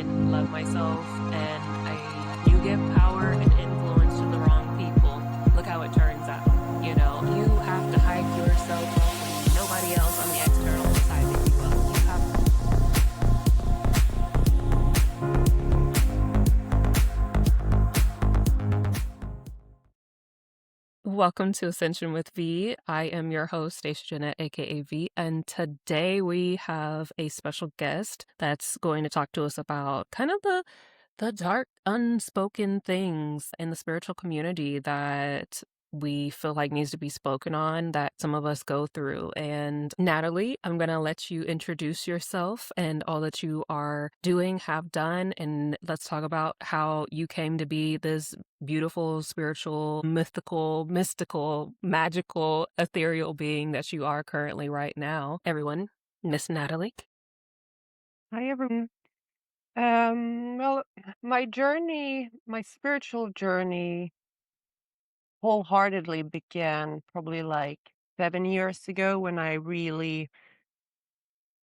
and love myself, and you give power and influence to the wrong people, look how it turns out. You have to hype yourself up and nobody else on the external side that you up. You have Welcome to Ascension with V. I am your host, Stashia Jeanette, aka V, and today we have a special guest that's going to talk to us about kind of the dark, unspoken things in the spiritual community that we feel like needs to be spoken on, that some of us go through. And Natalie, I'm going to let you introduce yourself and all that you are doing, have done, and let's talk about how you came to be this beautiful, spiritual, mystical, magical, ethereal being that you are currently right now. Everyone, Miss Natalie. Hi, everyone. Well, my spiritual journey wholeheartedly began probably like 7 years ago when I really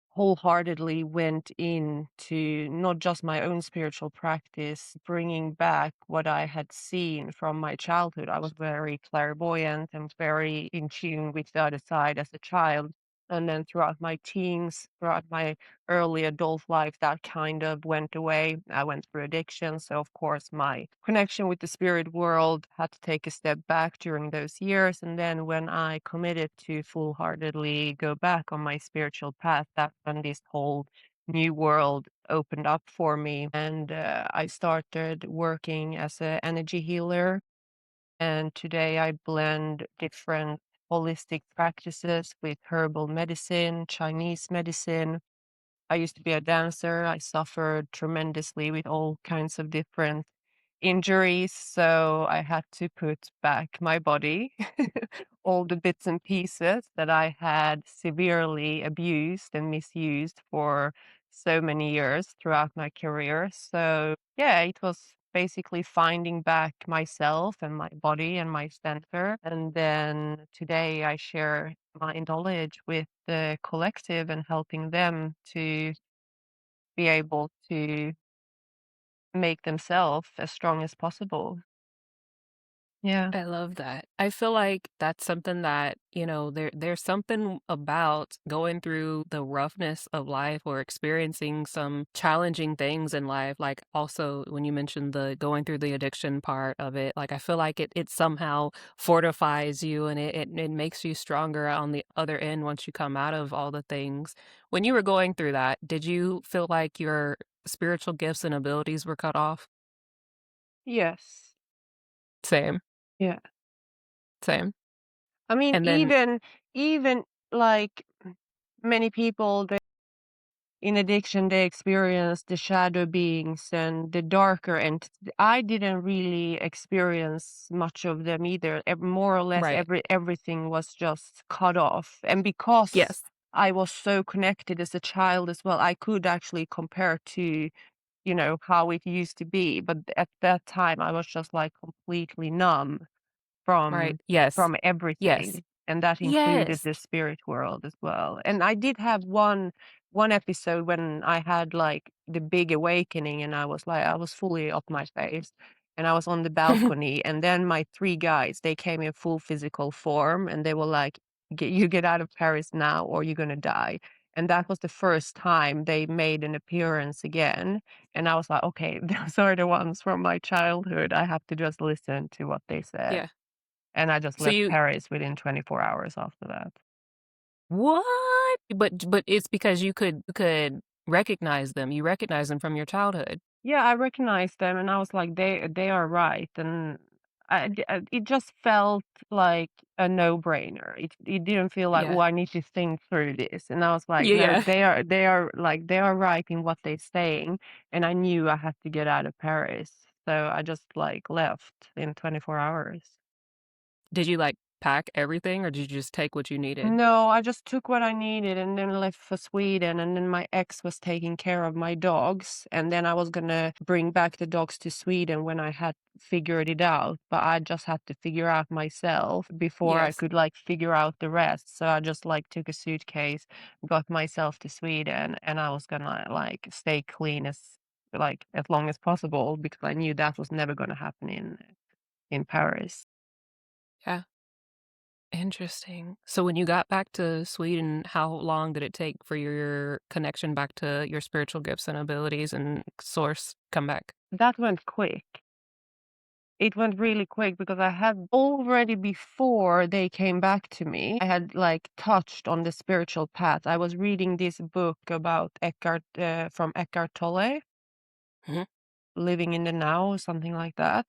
wholeheartedly went into not just my own spiritual practice, bringing back what I had seen from my childhood. I was very clairvoyant and very in tune with the other side as a child. And then throughout my teens, throughout my early adult life, that kind of went away. I went through addiction. So, of course, my connection with the spirit world had to take a step back during those years. And then when I committed to full heartedly go back on my spiritual path, that's when this whole new world opened up for me. And I started working as an energy healer. And today I blend different holistic practices with herbal medicine, Chinese medicine. I used to be a dancer. I suffered tremendously with all kinds of different injuries, so I had to put back my body, all the bits and pieces that I had severely abused and misused for so many years throughout my career. So, yeah, it was basically finding back myself and my body and my center. And then today I share my knowledge with the collective and helping them to be able to make themselves as strong as possible. Yeah. I love that. I feel like that's something that, there's something about going through the roughness of life or experiencing some challenging things in life. Like also when you mentioned the going through the addiction part of it, like I feel like it somehow fortifies you and it makes you stronger on the other end once you come out of all the things. When you were going through that, did you feel like your spiritual gifts and abilities were cut off? Yes. Same, Yeah. same. I mean, And then even like many people that in addiction they experience the shadow beings and the darker entities. I didn't really experience much of them either. More or less right. everything was just cut off. And because Yes. I was so connected as a child as well, I could actually compare to, how it used to be. But at that time I was just like completely numb Right. from Yes. from Yes. everything, and that included Yes. the spirit world as well. And I did have one episode when I had like the big awakening, and I was fully off my face, and I was on the balcony, and then my three guys, they came in full physical form, and they were like, You get out of Paris now or you're gonna die." And that was the first time they made an appearance again. And I was like, okay, those are the ones from my childhood. I have to just listen to what they said. Yeah. And I just So left you Paris within 24 hours after that. what? But it's because you could recognize them. You recognize them from your childhood. Yeah, I recognized them and I was like, they are right. And it just felt like a no-brainer. It didn't feel like, oh, Yeah. I need to think through this. And I was like, Yeah, no, yeah. they are right in what they're saying. And I knew I had to get out of Paris. So I just like left in 24 hours. Did you like pack everything or did you just take what you needed? No, I just took what I needed and then left for Sweden. And then my ex was taking care of my dogs. And then I was gonna bring back the dogs to Sweden when I had figured it out. But I just had to figure out myself before I Yes. could like figure out the rest. So I just like took a suitcase, got myself to Sweden, and I was gonna like stay clean as like as long as possible because I knew that was never going to happen in Paris. Yeah. Interesting. So when you got back to Sweden, how long did it take for your connection back to your spiritual gifts and abilities and source come back? That went quick. It went really quick because I had already before they came back to me, I had like touched on the spiritual path. I was reading this book about from Eckhart Tolle, Mhm. Living in the Now, something like that.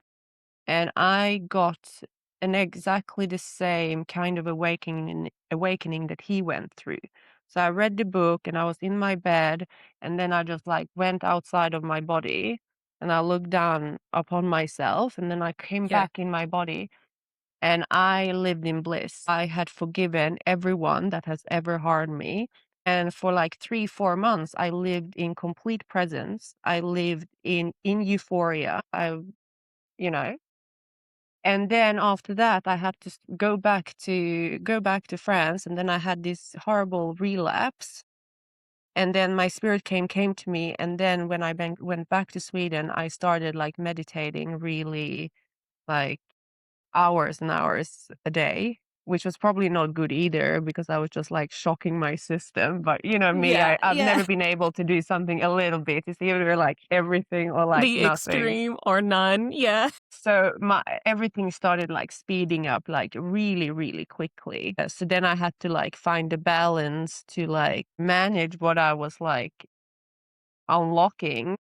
And I got an exactly the same kind of awakening that he went through. So I read the book and I was in my bed and then I just like went outside of my body and I looked down upon myself and then I came Yeah. back in my body and I lived in bliss. I had forgiven everyone that has ever harmed me. And for like 3, 4 months, I lived in complete presence. I lived in euphoria. You know, and then after that, I had to go back to France, and then I had this horrible relapse. And then my spirit came to me, and then when I went back to Sweden, I started like meditating really like hours and hours a day, which was probably not good either because I was just like shocking my system. But you know me, Yeah, I've yeah. never been able to do something a little bit. It's either like everything or like The nothing. extreme or none. Yeah. So my everything started like speeding up like really, really quickly. So then I had to like find a balance to like manage what I was like unlocking,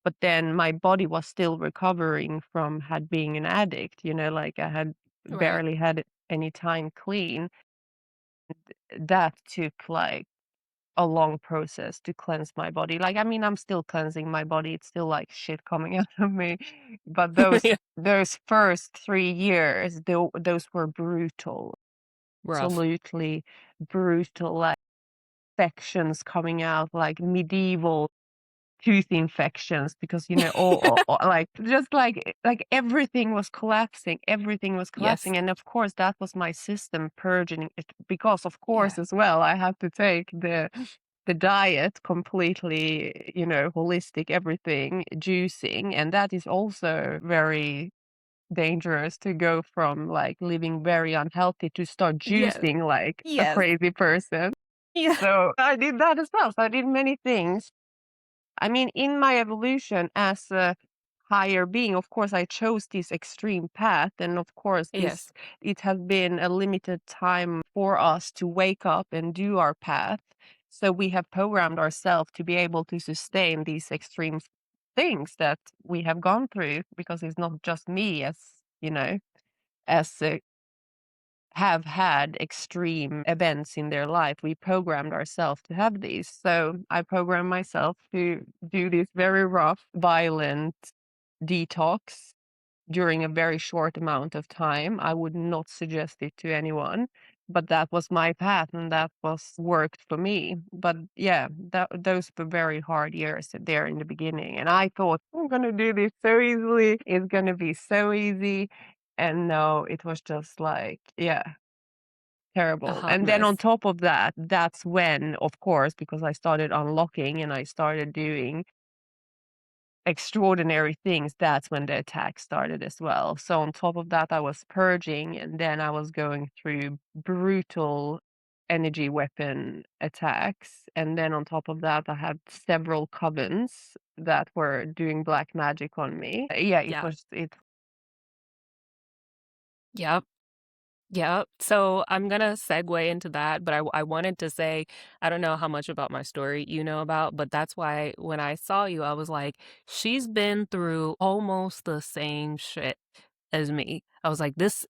but then my body was still recovering from had being an addict, you know, like I had Right. barely had any time clean. That took like a long process to cleanse my body. Like, I mean, I'm still cleansing my body. It's still like shit coming out of me. But Yeah. those first 3 years, those were brutal, Rough. absolutely brutal. Like infections coming out, like medieval tooth infections, because you know, like just like everything was collapsing. Everything was Yes. collapsing, and of course, that was my system purging it because, of Yeah. course, as well, I had to take the diet completely, you know, holistic, everything, juicing. And that is also very dangerous to go from like living very unhealthy to start Yes. juicing like a Yes. crazy person. Yeah. So I did that as well. So I did many things. I mean, in my evolution as a higher being, of course, I chose this extreme path. And of course, Yes. it has been a limited time for us to wake up and do our path. So we have programmed ourselves to be able to sustain these extreme things that we have gone through because it's not just me as, you know, as have had extreme events in their life. We programmed ourselves to have these. So I programmed myself to do this very rough, violent detox during a very short amount of time. I would not suggest it to anyone, but that was my path and that was worked for me. But yeah, those were very hard years there in the beginning. And I thought, I'm going to do this so easily. It's going to be so easy. And no, it was just like, yeah, A terrible. hot And then on mess. top of that, that's when, of course, because I started unlocking and I started doing extraordinary things, that's when the attack started as well. So on top of that, I was purging and then I was going through brutal energy weapon attacks. And then on top of that, I had several covens that were doing black magic on me. Yeah, Yeah. it. Yep. Yep. So I'm gonna segue into that, but I wanted to say I don't know how much about my story you know about, but that's why when I saw you, I was like, she's been through almost the same shit as me. I was like, this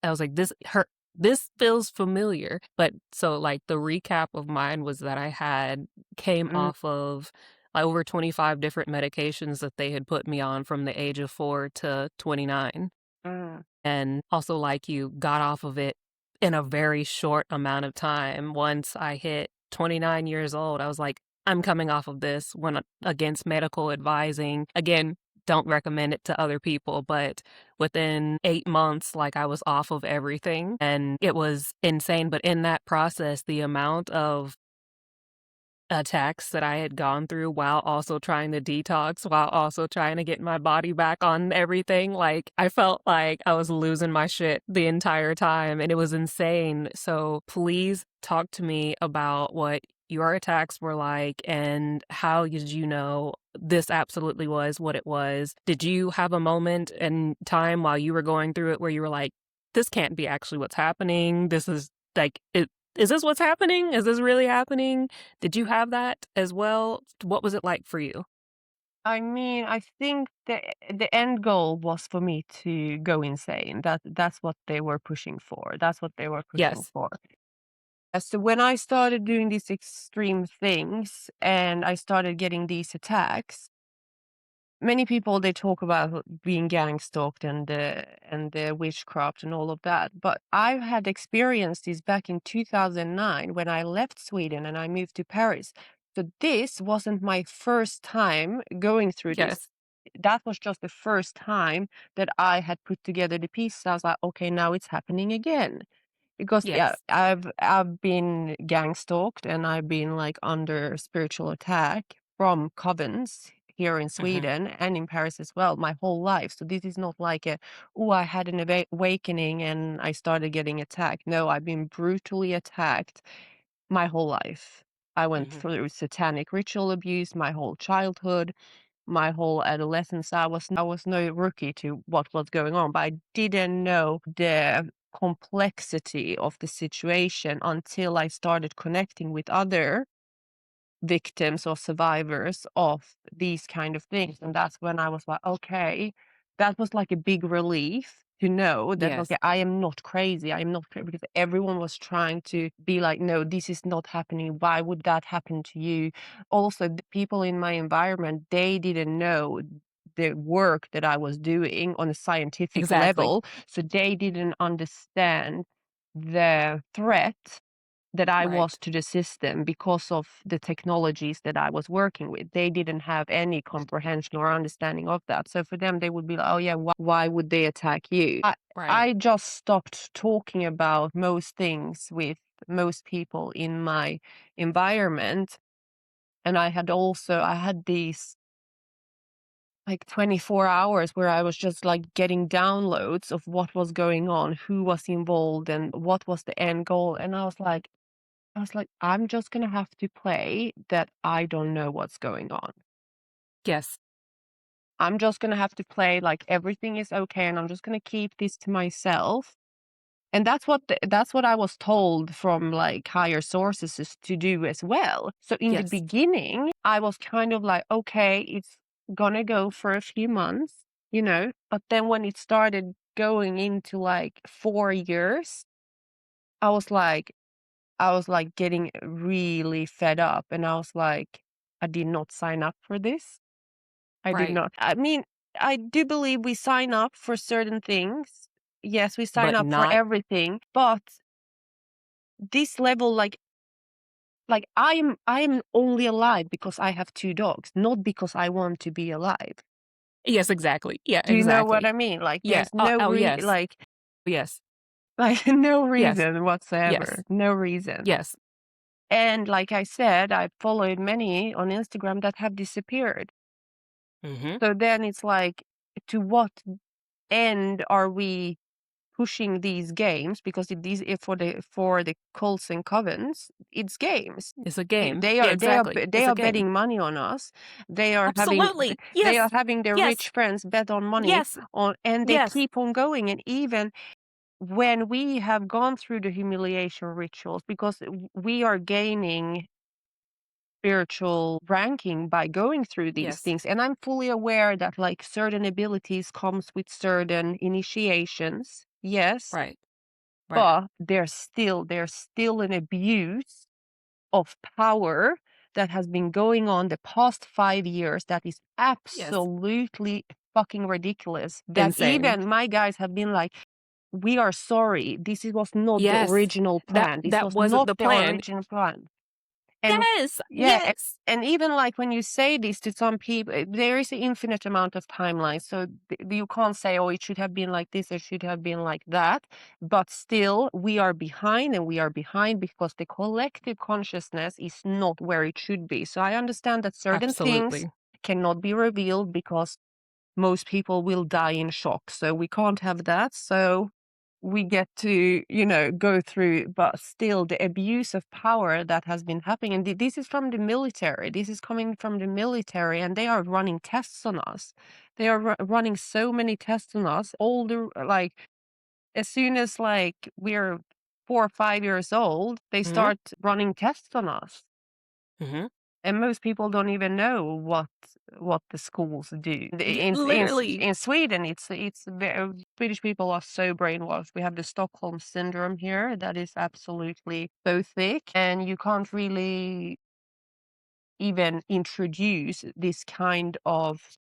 feels familiar. But so like the recap of mine was that I had came Mm, off of like over 25 different medications that they had put me on from the age of 4 to 29. mm, And also, like you, got off of it in a very short amount of time. Once I hit 29 years old, I was like, I'm coming off of this, went against medical advising. Again, don't recommend it to other people, but within 8 months, like I was off of everything and it was insane. But in that process, the amount of attacks that I had gone through while also trying to detox, while also trying to get my body back on everything. Like, I felt like I was losing my shit the entire time, and it was insane. So please talk to me about what your attacks were like and how did you know this absolutely was what it was? Did you have a moment in time while you were going through it where you were like, this can't be actually what's happening? This is like, is this what's happening? Is this really happening? Did you have that as well? What was it like for you? I mean, I think the end goal was for me to go insane. That's what they were pushing for. That's what they were pushing Yes. for. So when I started doing these extreme things and I started getting these attacks, many people they talk about being gang stalked and the witchcraft and all of that. But I had experienced this back in 2009 when I left Sweden and I moved to Paris. So this wasn't my first time going through this. Yes. That was just the first time that I had put together the pieces. I was like, okay, now it's happening again. Because yeah, Yes. I've been gang stalked and I've been like under spiritual attack from Covens here in Mhm. Sweden and in Paris as well my whole life. So this is not like a, oh, I had an awakening and I started getting attacked. No, I've been brutally attacked my whole life. I went Mhm. through satanic ritual abuse my whole childhood, my whole adolescence. I was no rookie to what was going on, but I didn't know the complexity of the situation until I started connecting with other victims or survivors of these kind of things. And that's when I was like, okay, that was like a big relief to know that, okay, Yes. I am not crazy. I am not crazy because everyone was trying to be like, no, this is not happening. Why would that happen to you? Also, the people in my environment, they didn't know the work that I was doing on a scientific Exactly. level. So they didn't understand the threat that I was Right. to the system because of the technologies that I was working with. They didn't have any comprehension or understanding of that. So for them, they would be like, oh, yeah, why would they attack you? Right. I just stopped talking about most things with most people in my environment. And I had these like 24 hours where I was just like getting downloads of what was going on, who was involved, and what was the end goal. And I was like, I'm just gonna have to play that I don't know what's going on. Yes. I'm just gonna have to play like everything is okay, and I'm just gonna keep this to myself. And that's what I was told from like higher sources is to do as well. So in the Yes. beginning, I was kind of like, okay, it's gonna go for a few months, you know. But then when it started going into like 4 years, I was like, I was like getting really fed up and I was like, I did not sign up for this. I did Right. not. I mean, I do believe we sign up for certain things. Yes, we sign But up for not everything, but this level, like I am only alive because I have two dogs, not because I want to be alive. yes, exactly. Yeah, Do you know what exactly. I mean? Like Yeah. there's no Oh, yes. like Yes. like no Yes. reason whatsoever. Yes. No reason. Yes. And like I said, I followed many on Instagram that have disappeared. Mhm. So then it's like, to what end are we pushing these games? Because if for the cults and covens, it's games. It's a game. They Yeah, are they are exactly. be- they It's a are game. betting money on us. They are having Absolutely. they are Yes. having their Yes. rich friends bet on money Yes. on, and they Yes. keep on going. And even when we have gone through the humiliation rituals, because we are gaining spiritual ranking by going through these Yes. things, and I'm fully aware that like certain abilities comes with certain initiations, yes, Right. Right. but there's still an abuse of power that has been going on the past 5 years that is Yes. absolutely fucking ridiculous, that Insane. even my guys have been like, we are sorry, was not the Yes. original That plan, this that was wasn't not the the plan. original plan. And Yes, yeah, yes. and even like when you say this to some people, there is an infinite amount of timelines. So you can't say, oh, it should have been like this, or should have been like that. But still, we are behind, and we are behind because the collective consciousness is not where it should be. So I understand that certain things Absolutely. cannot be revealed because most people will die in shock. So we can't have that. So we get to, go through, but still the abuse of power that has been happening. And this is from the military. This is coming from the military, and they are running tests on us. They are running so many tests on us. All the, like, as soon as like we're 4 or 5 years old, they Mhm, start running tests on us. mhm. And most people don't even know what the schools do. Literally. In Sweden, Swedish people are so brainwashed. We have the Stockholm syndrome here that is absolutely so thick, and you can't really even introduce this kind of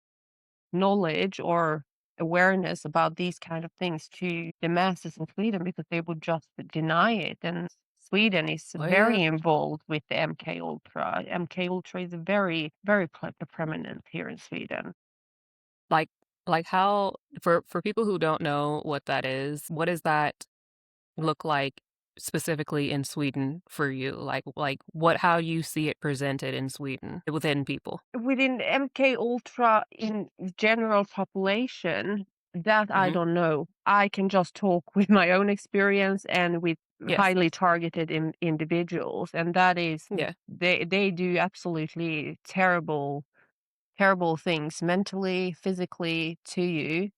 knowledge or awareness about these kind of things to the masses in Sweden because they would just deny it. And Sweden is Oh, yeah. very involved with the MK Ultra. MK Ultra is very, very prominent here in Sweden. Like how for people who don't know what that is, what does that look like specifically in Sweden for you? Like what how you see it presented in Sweden within people? Within MK Ultra in general population, that I Mhm. don't know. I can just talk with my own experience and with Yes. highly targeted individuals, and that is Yeah. they do absolutely terrible things mentally, physically to you,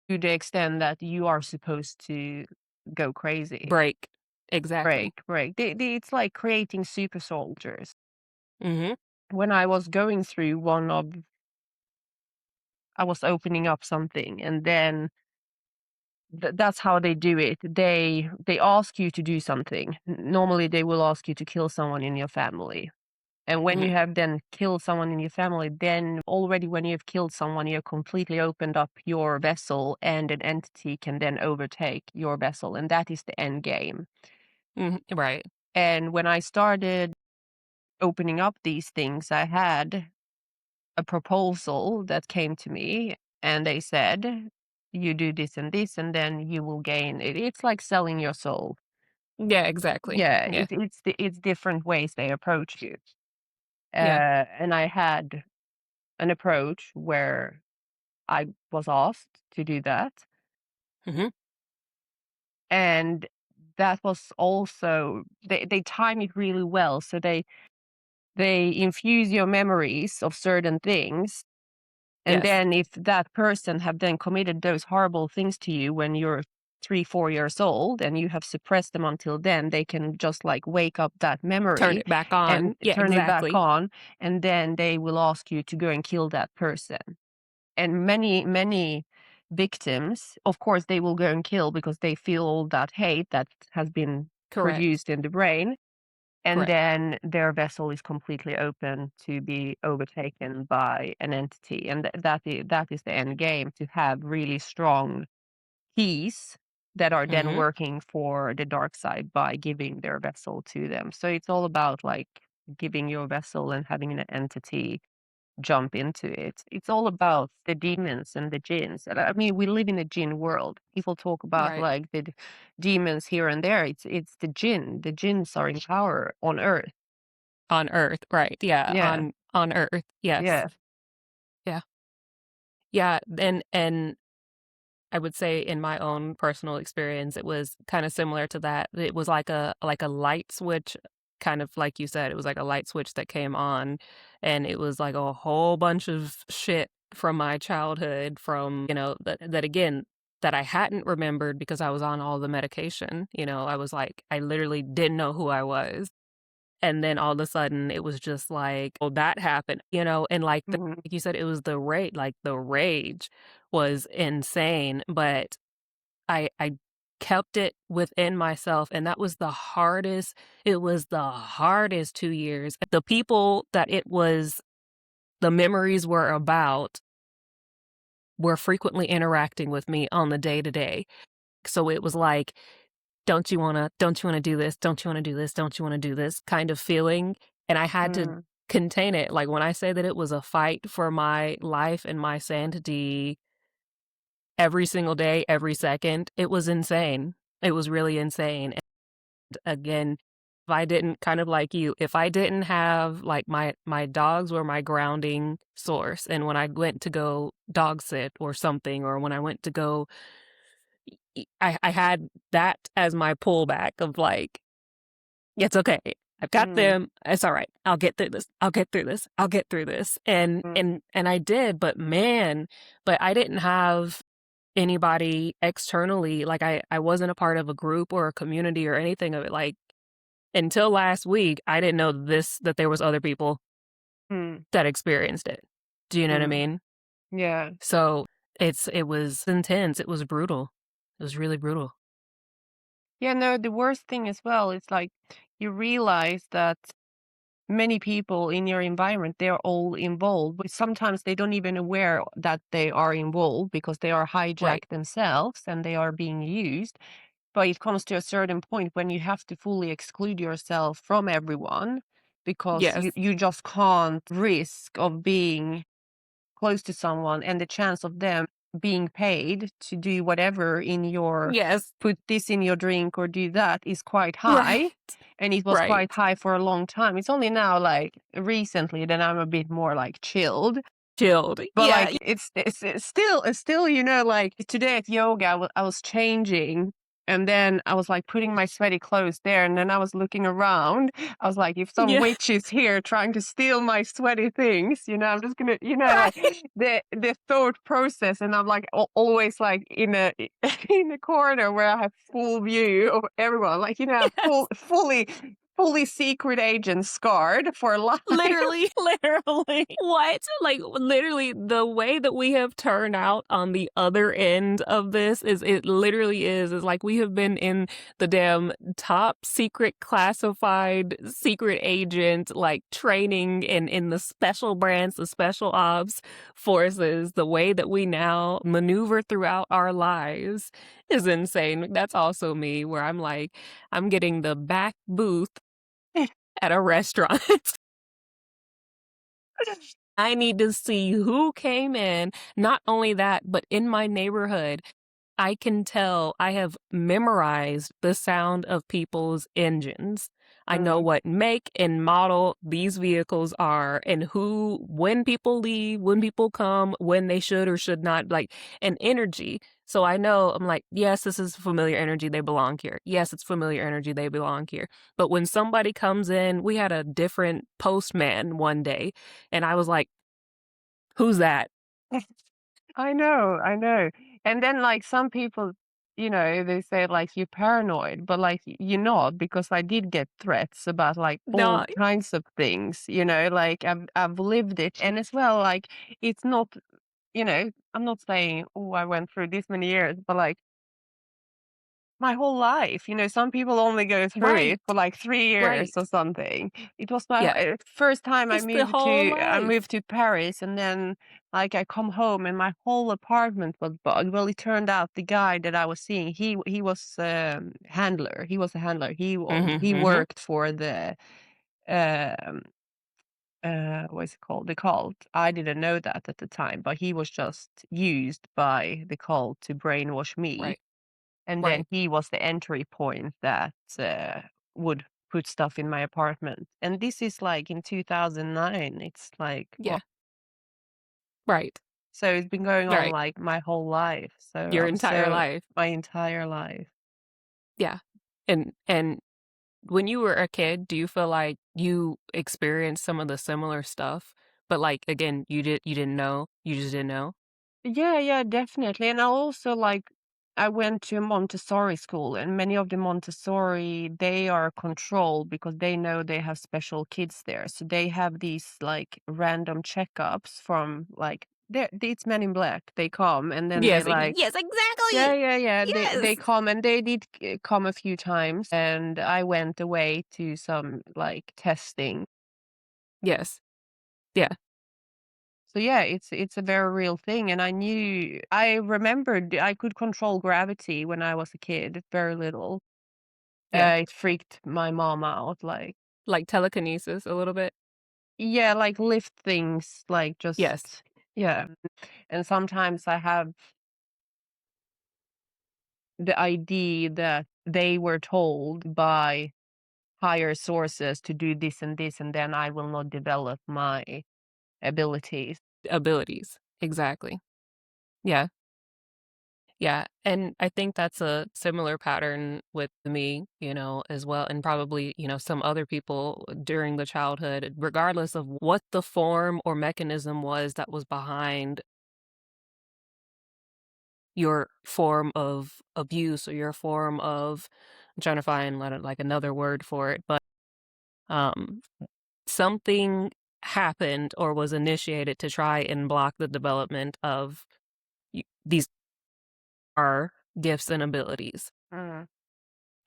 to the extent that you are supposed to go crazy. Break. Exactly. Break. It's like creating super soldiers. Mhm. When I was going through I was opening up something, and then that's how they do it. They ask you to do something. Normally, they will ask you to kill someone in your family. And when you Mhm. have then killed someone in your family, then already when you've killed someone, you've completely opened up your vessel, and an entity can then overtake your vessel. And that is the end game. Mhm. Right. And when I started opening up these things, I had a proposal that came to me, and they said, you do this and this, and then you will gain it. It's like selling your soul. Yeah, exactly. Yeah, Yeah. it's different ways they approach you. Yeah. And I had an approach where I was asked to do that. Mhm. And that was also they time it really well. So they infuse your memories of certain things. And Yes. then if that person have then committed those horrible things to you when you're 3, 4 years old, and you have suppressed them until then, they can just like wake up that Turn memory it back and on. Yeah, turn it back exactly. on. And then they will ask you to go and kill that person. And many victims, of course, they will go and kill because they feel all that hate that has been Correct. produced in the brain, and Correct. then their vessel is completely open to be overtaken by an entity, and that is the end game, to have really strong keys that are then Mhm. working for the dark side by giving their vessel to them. So it's all about like giving your vessel and having an entity jump into it. It's all about the demons and the jinns. And I mean, we live in a jinn world. People talk about Right. like the demons here and there. It's the jinn. The jinns are in power on Earth. On Earth, right. Yeah, Yeah, on Earth. Yes. yeah. Yeah. Yeah, and I would say in my own personal experience, it was kinda similar to that. It was like a light switch, kind of like you said, it was like a light switch that came on, and it was like a whole bunch of shit from my childhood from, that again, that I hadn't remembered because I was on all the medication, I was like I literally didn't know who I was. And then all of a sudden, it was just like, "Oh, that happened," and Mhm. like you said, it was the rage was insane, but I kept it within myself, and that was the hardest 2 years. The people that the memories were about were frequently interacting with me on the day to day. So it was like don't you wanna do this? Don't you wanna do this? Don't you wanna do this?" kind of feeling, and I had to Mm, contain it. Like, when I say that it was a fight for my life and my sanity every single day, every second, it was insane. It was really insane. And again, if I didn't kind of like you, if I didn't have like my dogs were my grounding source. And when I went to go dog sit or something, or when I went to go I had that as my pullback of like, it's okay. I've got mm, them. It's all right. I'll get through this. I'll get through this. I'll get through this. And mm, and and I did, but man, but I didn't have anybody externally. Like I wasn't a part of a group or a community or anything of it. Like until last week, I didn't know that there was other people mm, that experienced it. Do you know what I mm. mean? Yeah. So it was intense. It was brutal. It was really brutal. Yeah, no, the worst thing as well is like you realize that many people in your environment, they're all involved, but sometimes they don't even aware that they are involved because they are Right. hijacked themselves and they are being used. But it comes to a certain point when you have to fully exclude yourself from everyone because Yes. you just can't risk of being close to someone and the chance of them being paid to do whatever in your Yes. put this in your drink or do that is quite Right. high, and it was Right. quite high for a long time. It's only now like recently that I'm a bit more like chilled, Chilled. but Yeah. like it's still, like today at yoga, I was changing, and then I was like putting my sweaty clothes there, and then I was looking around. I was like, if some Yeah. witch is here trying to steal my sweaty things, I'm just gonna, like Right. the thought process, and I'm like always like in a in a corner where I have full view of everyone, like Yes. fully secret agent scarred for life. Literally, literally. What? Like, literally, the way that we have turned out on the other end of this is it literally is like we have been in the damn top secret classified secret agent like training in the special branch, the special ops forces. The way that we now maneuver throughout our lives is insane. That's also me, where I'm like, I'm getting the back booth at a restaurant. I need to see who came in. Not only that, but in my neighborhood, I can tell I have memorized the sound of people's engines. I know Mm. what make and model these vehicles are and when people leave, when people come, when they should or should not, like an energy. So I know I'm like, yes, this is familiar energy. They belong here. Yes, it's familiar energy. They belong here. But when somebody comes in, we had a different postman one day, and I was like, who's that? I know. And then like some people, they say like you're paranoid, but like you're not, because I did get threats about like all No, kinds of things, like I've lived it. And as well, like it's not, I'm not saying, oh, I went through this many years, but like my whole life, some people only go through right, it for like 3 years right. or something. It was my Yeah, first time I it's the moved whole to I life. moved to Paris, and then, like, I come home and my whole apartment was bugged. Well, it turned out the guy that I was seeing, he was, handler. He was a handler. Mhm, He mhm. worked for the, um, what is it called? The cult. I didn't know that at the time, but he was just used by the cult to brainwash me. Right, And then right. he was the entry point that would put stuff in my apartment. And this is like in 2009. It's like, Yeah, well, right, so it's been going on right. like my whole life. So Your I'm entire so life. my entire life. Yeah. And when you were a kid, do you feel like you experienced some of the similar stuff, but, like, again, you didn't know? You just didn't know? Yeah, yeah, definitely. And I also like I went to Montessori school, and many of the Montessori, they are controlled because they know they have special kids there. So they have these like random checkups from like it's Men in Black. They come and then they like Yes, yeah, exactly! yeah, yeah. They Yes! come, and they did come a few times, and I went away to some like testing. Yes. Yeah. So yeah, it's a very real thing, and I remembered I could control gravity when I was a kid, very little. Yeah. It freaked my mom out, like, Like telekinesis a little bit? yeah, like lift things, like Yes. just, yeah. And sometimes I have the idea that they were told by higher sources to do this and this, and then I will not develop my abilities. Abilities. Exactly. Yeah. Yeah, and I think that's a similar pattern with me, as well, and probably, some other people during the childhood, regardless of what the form or mechanism was that was behind your form of abuse or your form of I'm trying to find like another word for it, but um something happened or was initiated to try and block the development of these are gifts and abilities. Mm,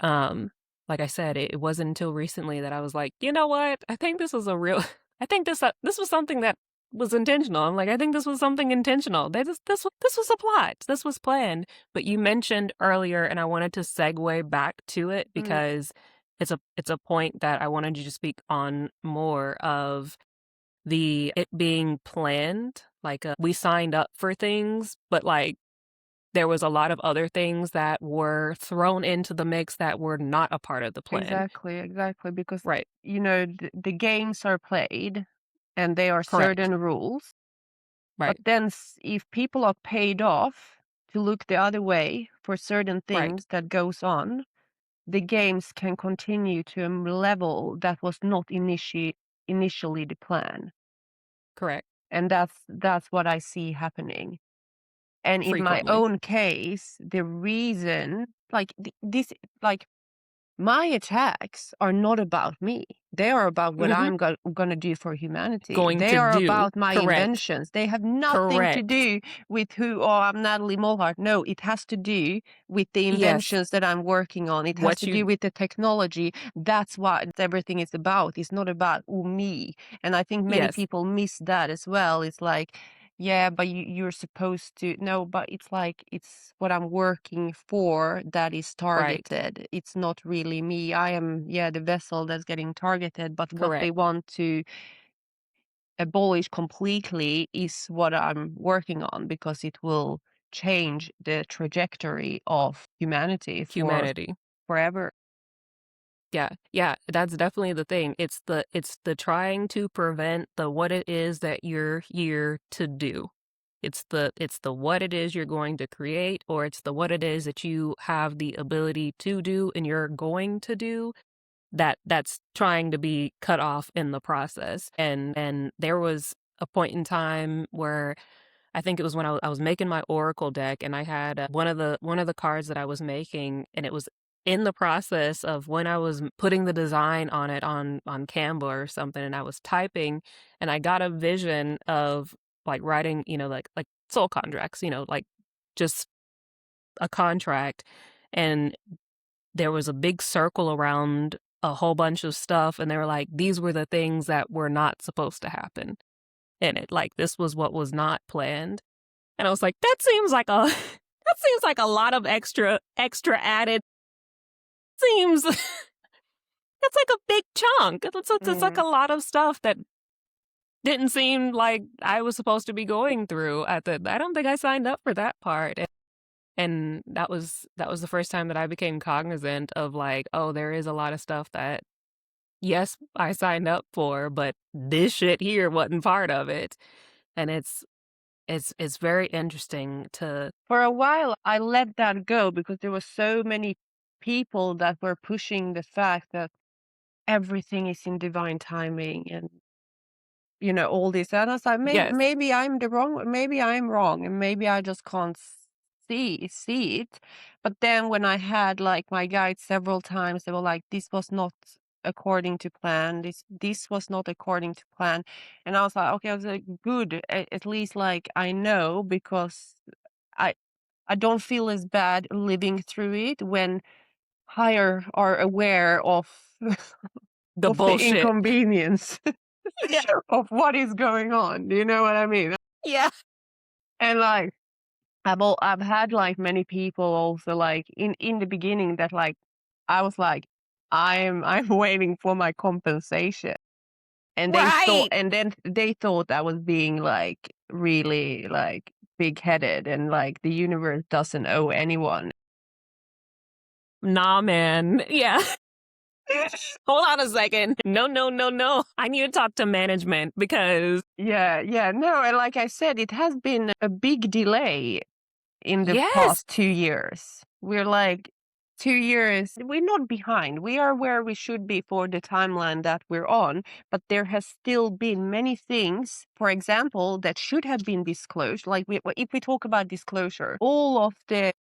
Um, like I said, it wasn't until recently that I was like, "You know what? I think this was a real I think this was something that was intentional." I'm like, "I think this was something intentional. This was a plot. This was planned." But you mentioned earlier, and I wanted to segue back to it mm, because it's a point that I wanted you to speak on more of it being planned. Like, we signed up for things, but, like, there was a lot of other things that were thrown into the mix that were not a part of the plan. exactly, exactly. Because, Right. the games are played and there are Correct. certain rules. But Right. then, if people are paid off to look the other way for certain Right. things that goes on, the games can continue to a level that was not initially the plan. Correct. And that's what I see happening. And in my Frequently. own case, the reason, like, this, like, my attacks are not about me. They are about what Mhm. I'm gonna do for humanity. Going They to are do. about my Correct. inventions. They have nothing to Correct. do with who, oh, I'm Natalie Mulhart. No, it has to do with the Yes. inventions that I'm working on. It has What to do you with the technology. That's what everything is about. It's not about, oh, me. And I think many Yes. people miss that as well. It's like, yeah, but you're supposed to. No, but it's like, it's what I'm working for that is Right. targeted. It's not really me. I am, yeah, the vessel that's getting targeted, but what they Correct. want to abolish completely is what I'm working on, because it will change the trajectory of humanity for Humanity. forever. Yeah, yeah, that's definitely the thing. It's the trying to prevent the what it is that you're here to do. It's the what it is you're going to create, or it's the what it is that you have the ability to do and you're going to do that's trying to be cut off in the process. And there was a point in time where I think it was when I was making my Oracle deck, and I had one of the cards that I was making, and it was in the process of when I was putting the design on it on Canva or something, and I was typing, and I got a vision of like writing, like soul contracts, like just a contract, and there was a big circle around a whole bunch of stuff, and they were like, these were the things that were not supposed to happen in it. Like this was what was not planned. And I was like, that seems like a that seems like a lot of extra added seems that's like a big chunk. It's like Mm, a lot of stuff that didn't seem like I was supposed to be going through I don't think I signed up for that part. And that was the first time that I became cognizant of like, oh, there is a lot of stuff that yes, I signed up for, but this shit here wasn't part of it. And it's very interesting to for a while, I let that go because there were so many people that were pushing the fact that everything is in divine timing, and all this. And I was like, yes, maybe I'm the wrong, maybe I'm wrong, and maybe I just can't see it. But then when I had like my guides several times, they were like, this was not according to plan. This was not according to plan. And I was like, okay, I was like, good. At least like I know, because I I don't feel as bad living through it when higher are aware of the of the bullshit. inconvenience Yeah. of what is going on. Do you know what I mean? Yeah. And like I've had like many people also like in the beginning that like I was like I'm waiting for my compensation. Right. And then they thought I was being like really like big headed and like the universe doesn't owe anyone. Nah, man. Yeah. Hold on a second. No, no, no, no. I need to talk to management because Yeah, yeah, no, and like I said, it has been a big delay in the yes, past 2 years. We're like 2 years, we're not behind. We are where we should be for the timeline that we're on, but there has still been many things, for example, that should have been disclosed. Like if we talk about disclosure, all of the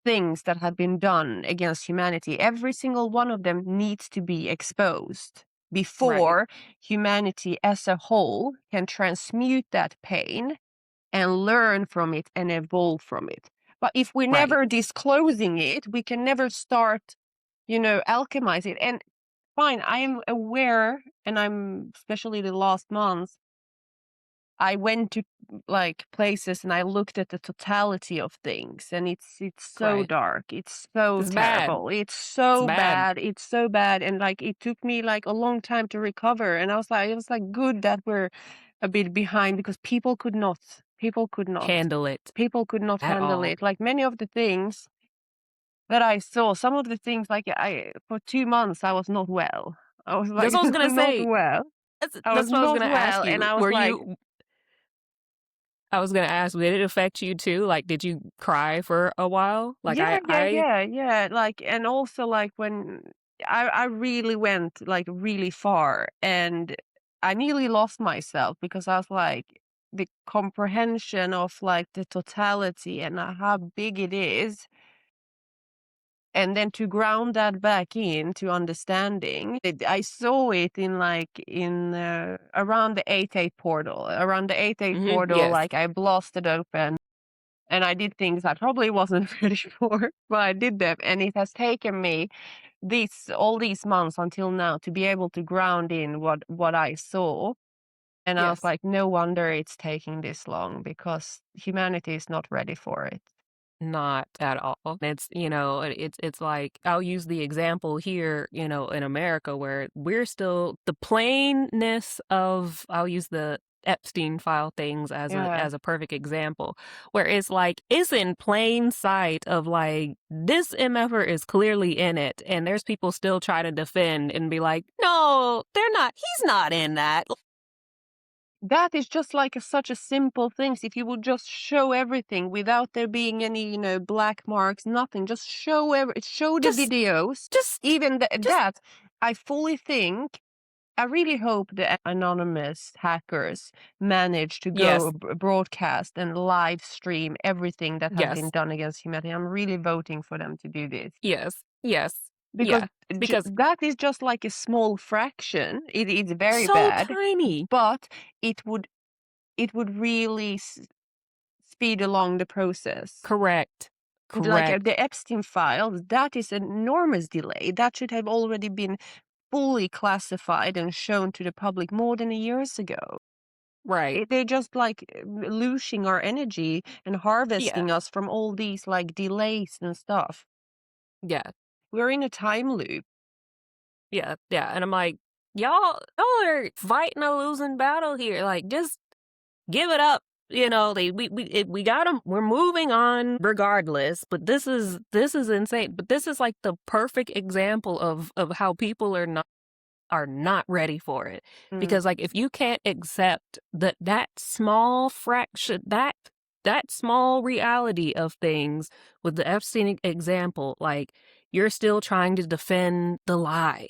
things that have been done against humanity, every single one of them needs to be exposed right, before humanity as a whole can transmute that pain and learn from it and evolve from it. But if we're right. never disclosing it, we can never start, alchemize it. And fine, I am aware, and I'm especially the last month, I went to like places and I looked at the totality of things, and it's so Right. dark. It's so It's bad. terrible. It's It's so bad. bad. It's so bad. And like it took me like a long time to recover. And I was like, it was like good that we're a bit behind because people could not, Handle it people could not at handle all. it. Like many of the things that I saw, some of the things like for 2 months I was not well. I was That's like what I was gonna not say. well. I was That's what I was not gonna ask well, and you. I was Were like, you I was gonna ask, did it affect you too? Like, did you cry for a while? Like yeah, yeah, I yeah, yeah. Like, and also like when I really went like really far, and I nearly lost myself because I was like the comprehension of like the totality and how big it is. And then to ground that back into understanding, I saw it in like in around the 8-8 portal. Around the 8-8 portal, yes. like I blasted open and I did things I probably wasn't ready for, but I did them. And it has taken me all these months until now to be able to ground in what I saw. And I was Yes. like, no wonder it's taking this long because humanity is not ready for it. Not at all. It's, it's like I'll use the example here, in America where we're still the plainness of I'll use the Epstein file things as a Yeah. as a perfect example where it's like it's in plain sight of like this MFer is clearly in it and there's people still try to defend and be like, no, they're not, he's not in that. That is just like such a simple thing. If you would just show everything without there being any, black marks, nothing, just show the Just videos. just Even just that, I fully think, I really hope the anonymous hackers manage to go yes, broadcast and live stream everything that has been yes, done against humanity. I'm really voting for them to do this yes, yes, because yeah. Because that is just like a small fraction. It's very so bad, tiny. but it would really speed along the process. Correct. And like Correct. the Epstein files, that is an enormous delay. That should have already been fully classified and shown to the public more than a years ago. Right. They're just like losing our energy and Yeah. harvesting us from all these like delays and stuff. Yeah. We're in a time loop. Yeah. Yeah. And I'm like, y'all are fighting a losing battle here. Like, just give it up. We got them. We're moving on regardless. But this is insane. But this is like the perfect example of how people are not ready for it. Mm. Because like if you can't accept that small fraction, that small reality of things with the Epstein example, like you're still trying to defend the lie.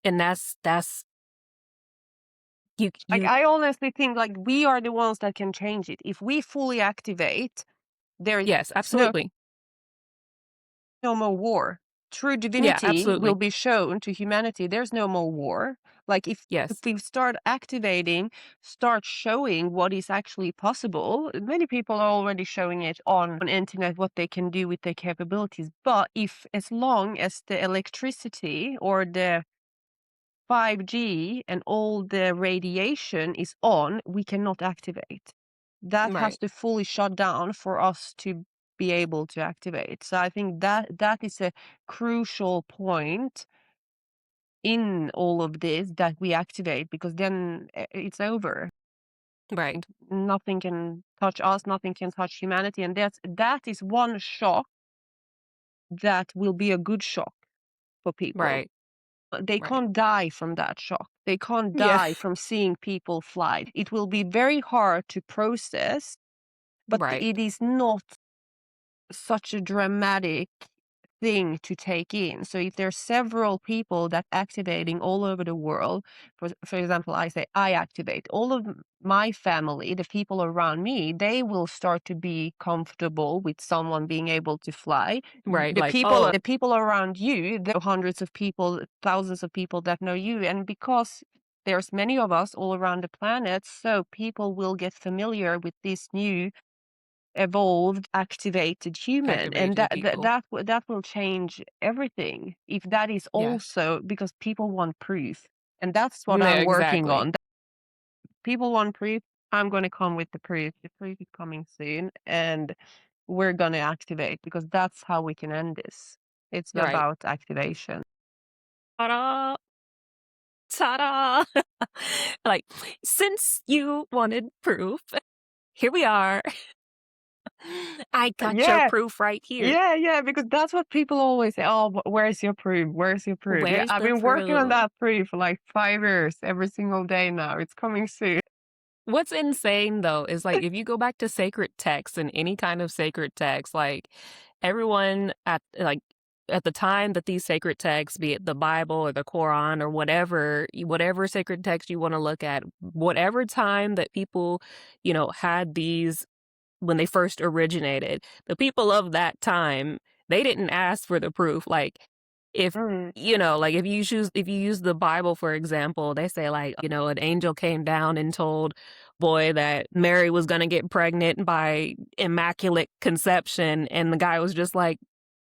And that's you Like you I honestly think like we are the ones that can change it. If we fully activate, there's yes, no absolutely. no more war. True Yeah, divinity will absolutely. be shown to humanity. There's no more war. Like if Yes. we start activating, start showing what is actually possible. Many people are already showing it on internet what they can do with their capabilities. But if as long as the electricity or the 5G and all the radiation is on, we cannot activate. That has Right. to fully shut down for us to be able to activate. So I think that is a crucial point in all of this, that we activate, because then it's over. Right. Nothing can touch us, nothing can touch humanity, and that is one shock that will be a good shock for people. Right. They Right. can't die from that shock. They can't Yeah. die from seeing people fly. It will be very hard to process, but Right. it is not such a dramatic thing to take in. So if there's several people that activating all over the world, for example, I say I activate all of my family, the people around me, they will start to be comfortable with someone being able to fly. Right. Like, oh, The people around you, the hundreds of people, thousands of people that know you, and because there's many of us all around the planet, so people will get familiar with this new evolved activated human, and activated people. that will change everything if that is Yeah. also, because people want proof, and that's what Yeah, I'm working exactly. on. People want proof. I'm going to come with the proof. The proof is coming soon, and we're going to activate, because that's how we can end this. It's Right. about activation. Ta-da! Ta-da! Like, since you wanted proof, here we are. I got your Yeah. proof right here. Yeah, because that's what people always say. Oh, where's your proof? Where's your proof? Yeah, Where's I've the been working on proof? that proof for like 5 years, every single day now. It's coming soon. What's insane though is like if you go back to sacred texts and any kind of sacred text, like everyone at the time that these sacred texts, be it the Bible or the Quran or whatever sacred text you want to look at, whatever time that people, had these when they first originated, the people of that time, they didn't ask for the proof. Like if Mm. like if you use the Bible for example, they say like, an angel came down and told boy that Mary was going to get pregnant by immaculate conception, and the guy was just like,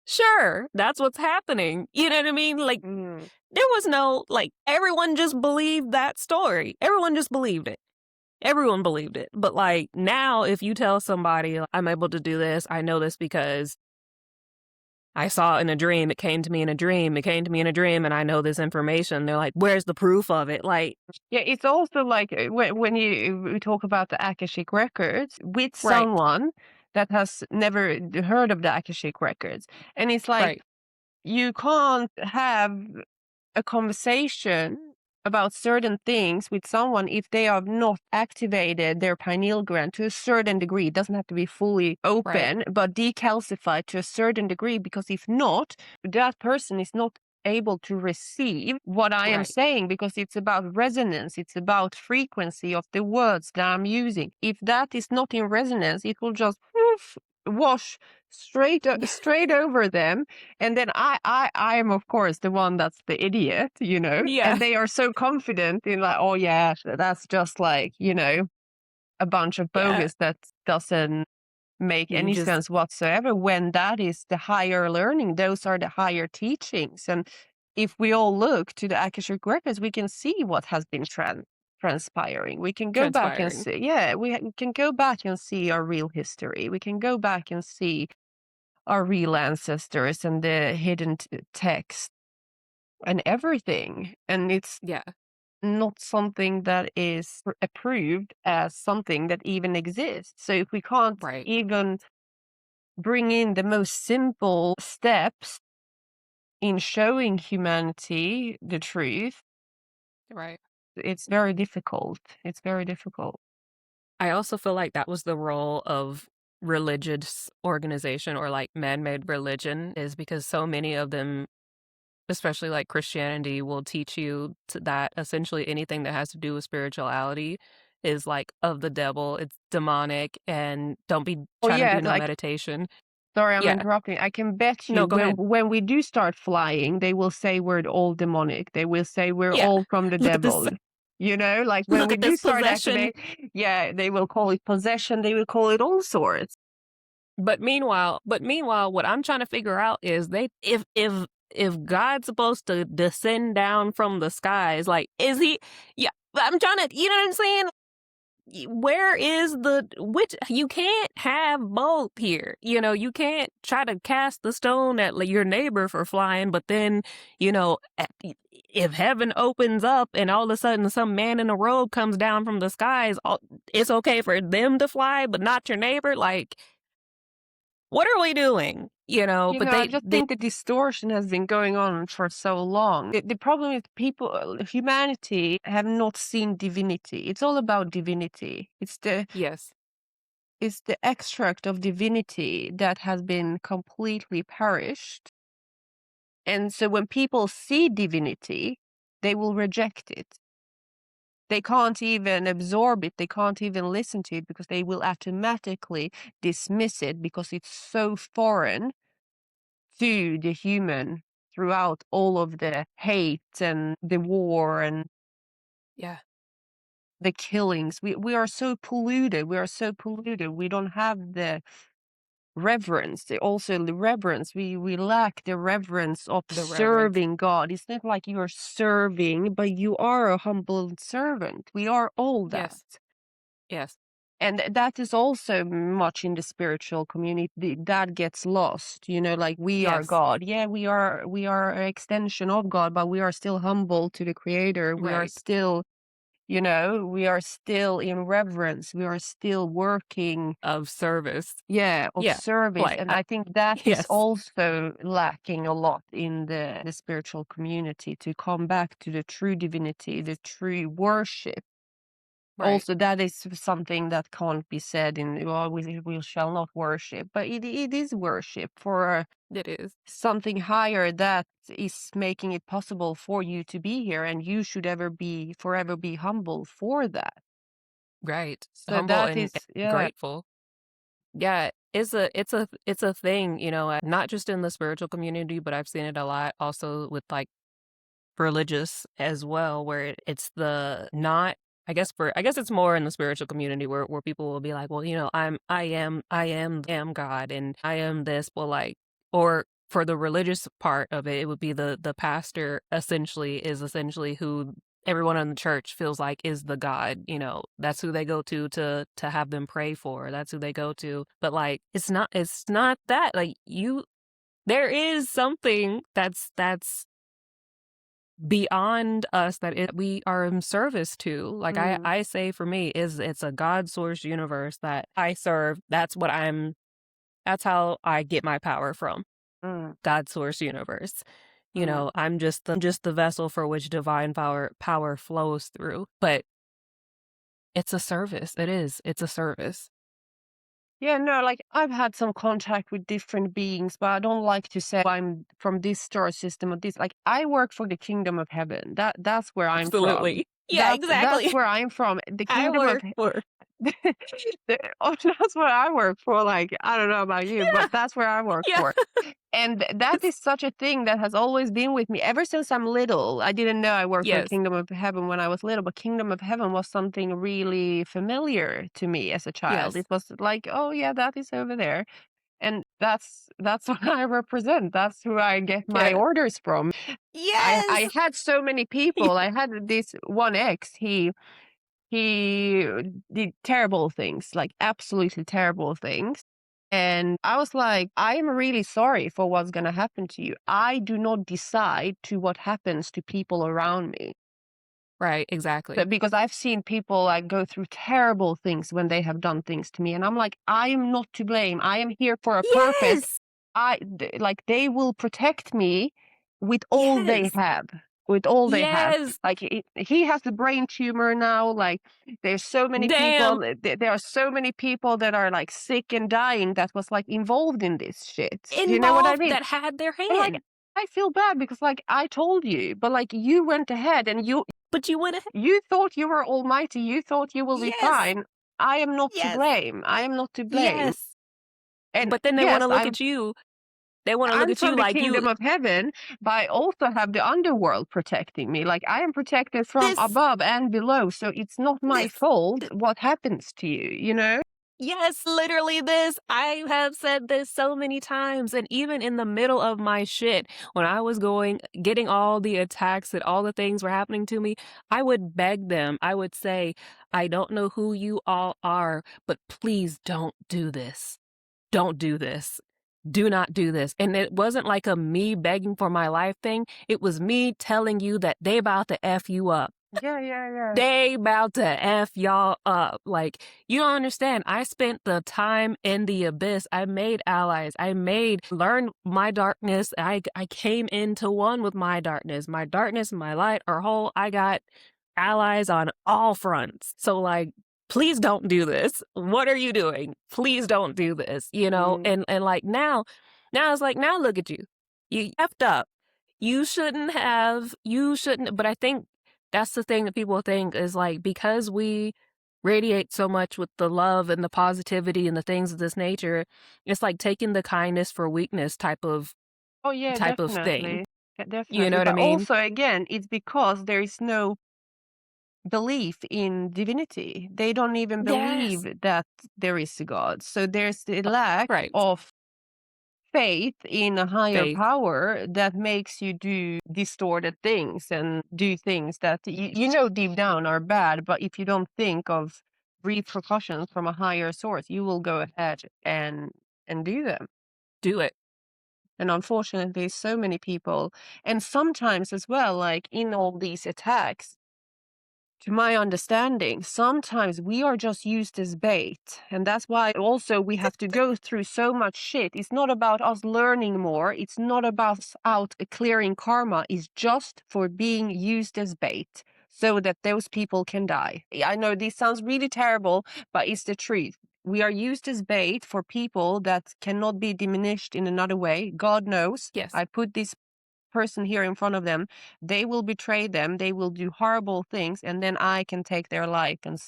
"Sure, that's what's happening." You know what I mean? Like Mm. there was no like everyone just believed that story. Everyone just believed it. Everyone believed it. But like now, if you tell somebody, I'm able to do this, I know this because I saw it in a dream, it came to me in a dream, it came to me in a dream, and I know this information. They're like, where's the proof of it? Like, Yeah, it's also like when we talk about the Akashic Records with right, someone that has never heard of the Akashic Records. And it's like, right, you can't have a conversation about certain things with someone if they have not activated their pineal gland to a certain degree. It doesn't have to be fully right, open, but decalcified to a certain degree, because if not, that person is not able to receive what I am right. saying, because it's about resonance, it's about frequency of the words that I'm using. If that is not in resonance, it will just wash straight over them, and then I am of course the one that's the idiot, Yeah, and they are so confident in like, oh yeah, that's just like, a bunch of yeah. bogus that doesn't make You any just, sense whatsoever, when that is the higher learning. Those are the higher teachings. And if we all look to the Akashic Records, we can see what has been transpiring. We can go back and transpiring. see, yeah, we can go back and see our real history. We can go back and see our real ancestors and the hidden text and everything. And it's Yeah, not something that is approved as something that even exists. So if we can't right, even bring in the most simple steps in showing humanity the truth, right. it's very difficult. It's very difficult. I also feel like that was the role of religious organization or like man-made religion, is because so many of them, especially like Christianity, will teach you that essentially anything that has to do with spirituality is like of the devil, it's demonic, and don't be Oh trying to yeah, do no like, meditation. sorry, I'm Yeah. interrupting. I can bet No, you go when ahead. when we do start flying, they will say we're all demonic. They will say we're Yeah. all from the Look at this devil. Like when look we at do this start possession. activate, yeah, they will call it possession. They will call it all sorts. But meanwhile, what I'm trying to figure out is they if God's supposed to descend down from the skies, like is he yeah, I'm trying to, you know what I'm saying? where is the which you can't have both here. You can't try to cast the stone at your neighbor for flying, but then, if heaven opens up and all of a sudden some man in a robe comes down from the skies, it's okay for them to fly, but not your neighbor. Like, what are we doing? But I they, just think the distortion has been going on for so long. The problem is humanity have not seen divinity. It's all about divinity. yes, It's the extract of divinity that has been completely perished. And so when people see divinity, they will reject it. They can't even absorb it. They can't even listen to it because they will automatically dismiss it because it's so foreign to the human throughout all of the hate and the war and yeah, the killings. We are so polluted. We are so polluted. We don't have the reverence. Also the reverence. We lack the reverence of the reverence. serving God. It's not like you are serving, but you are a humble servant. We are all that. Yes, yes, And that is also much in the spiritual community that gets lost, like we are yes, God. Yeah, we are an extension of God, but we are still humble to the creator. We are right. still, we are still in reverence. We are still working, Of service. yeah, of Yeah, service. like, And I think that is yes, also lacking a lot in the spiritual community, to come back to the true divinity, the true worship. right. Also, that is something that can't be said in, well, we shall not worship, but it is worship for It is. something higher that is making it possible for you to be here, and you should forever be humble for that. Right. So Humble that and is, yeah. grateful. Yeah, it's a thing, not just in the spiritual community, but I've seen it a lot also with like religious as well, where it's the not I guess it's more in the spiritual community where people will be like, well, I am God and I am this, well, like, or for the religious part of it, it would be the pastor essentially who everyone in the church feels like is the God. That's who they go to have them pray for. That's who they go to. But like, it's not that. Like, there is something that's beyond us that we are in service to. Like, Mm, I say, for me, it's a God source universe that I serve. That's how I get my power from. mm, God source universe. mm. I'm just the vessel for which divine power flows through. But it's a service. It is. It's a service. Yeah, no, like I've had some contact with different beings, but I don't like to say I'm from this star system or this. Like I work for the kingdom of heaven. That's where I'm from. Absolutely. Yeah, That's exactly. where I'm from. The I kingdom of work for. that's what I work for. Like I don't know about you, but that's where I work Yeah. for. And that is such a thing that has always been with me ever since I'm little. I didn't know I worked for Yes. Kingdom of Heaven when I was little, but Kingdom of Heaven was something really familiar to me as a child. Yes. It was like, oh yeah, that is over there. And that's what I represent. That's who I get my Yeah. orders from. I Yes. had so many people. I had this one ex, he did terrible things, like absolutely terrible things. And I was like, I am really sorry for what's going to happen to you. I do not decide to what happens to people around me. Right. So, Exactly. because I've seen people like go through terrible things when they have done things to me. And I'm like, I am not to blame. I am here for a purpose. Yes. Like they will protect me with all they Yes. have. With all they have. Yes. Like he has a brain tumor now. Like there's so many Damn. people. There are so many people that are like sick and dying that was like involved in this shit. Do you know what I Involved mean? that had their And like hand. I feel bad because like I told you, but like you went ahead and But you went ahead. you thought you were almighty. You thought you will be Yes. fine. I am not to Yes. blame. I am not to blame. Yes. And But then they want yes, to look at you. They want to look I'm at you from the like you. kingdom of heaven, but I also have the underworld protecting me. Like I am protected from This. above and below. So it's not my This. fault what happens to you, you know? Yes, literally this. I have said this so many times. And even in the middle of my shit, when I was getting all the attacks and all the things were happening to me, I would beg them. I would say, I don't know who you all are, but please don't do this. Don't do this. Do not do this. And it wasn't like a me begging for my life thing. It was me telling you that they about to F you up. Yeah, yeah, yeah. They about to F y'all up. Like, you don't understand. I spent the time in the abyss. I made allies. Learned my darkness. I came into one with my darkness. My darkness and my light are whole. I got allies on all fronts. So, like, please don't do this. What are you doing? Please don't do this, you know? Mm. And like now it's like, now look at you. You effed up. You shouldn't, but I think that's the thing that people think is like, because we radiate so much with the love and the positivity and the things of this nature, it's like taking the kindness for weakness Oh yeah, type of thing. definitely. Yeah, You know definitely. what I But mean? also, again, it's because there is no belief in divinity. They don't even Yes. believe that there is a God. So there's the lack Right. of faith in a higher Faith. power that makes you do distorted things and do things that you know deep down are bad. But if you don't think of repercussions from a higher source, you will go ahead and do them. Do it. And unfortunately, so many people, and sometimes as well, like in all these attacks, to my understanding, sometimes we are just used as bait. And that's why also we have to go through so much shit. It's not about us learning more. It's not about us out clearing karma. It's just for being used as bait so that those people can die. I know this sounds really terrible, but it's the truth. We are used as bait for people that cannot be diminished in another way. God knows. Yes. I put this person here in front of them, they will betray them, they will do horrible things, and then I can take their life and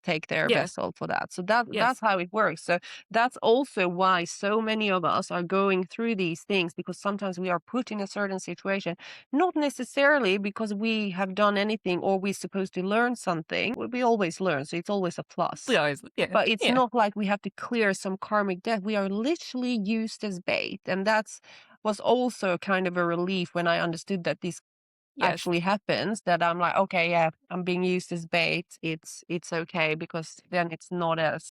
take their Yeah. vessel for that. So that's Yes. how it works. So that's also why so many of us are going through these things, because sometimes we are put in a certain situation, not necessarily because we have done anything or we're supposed to learn something. We always learn, so it's always a We plus. always, yeah. But it's Yeah. not like we have to clear some karmic debt. We are literally used as bait. And that's was also kind of a relief when I understood that this Yes. actually happens, that I'm like, okay, yeah, I'm being used as bait. It's okay, because then it's not as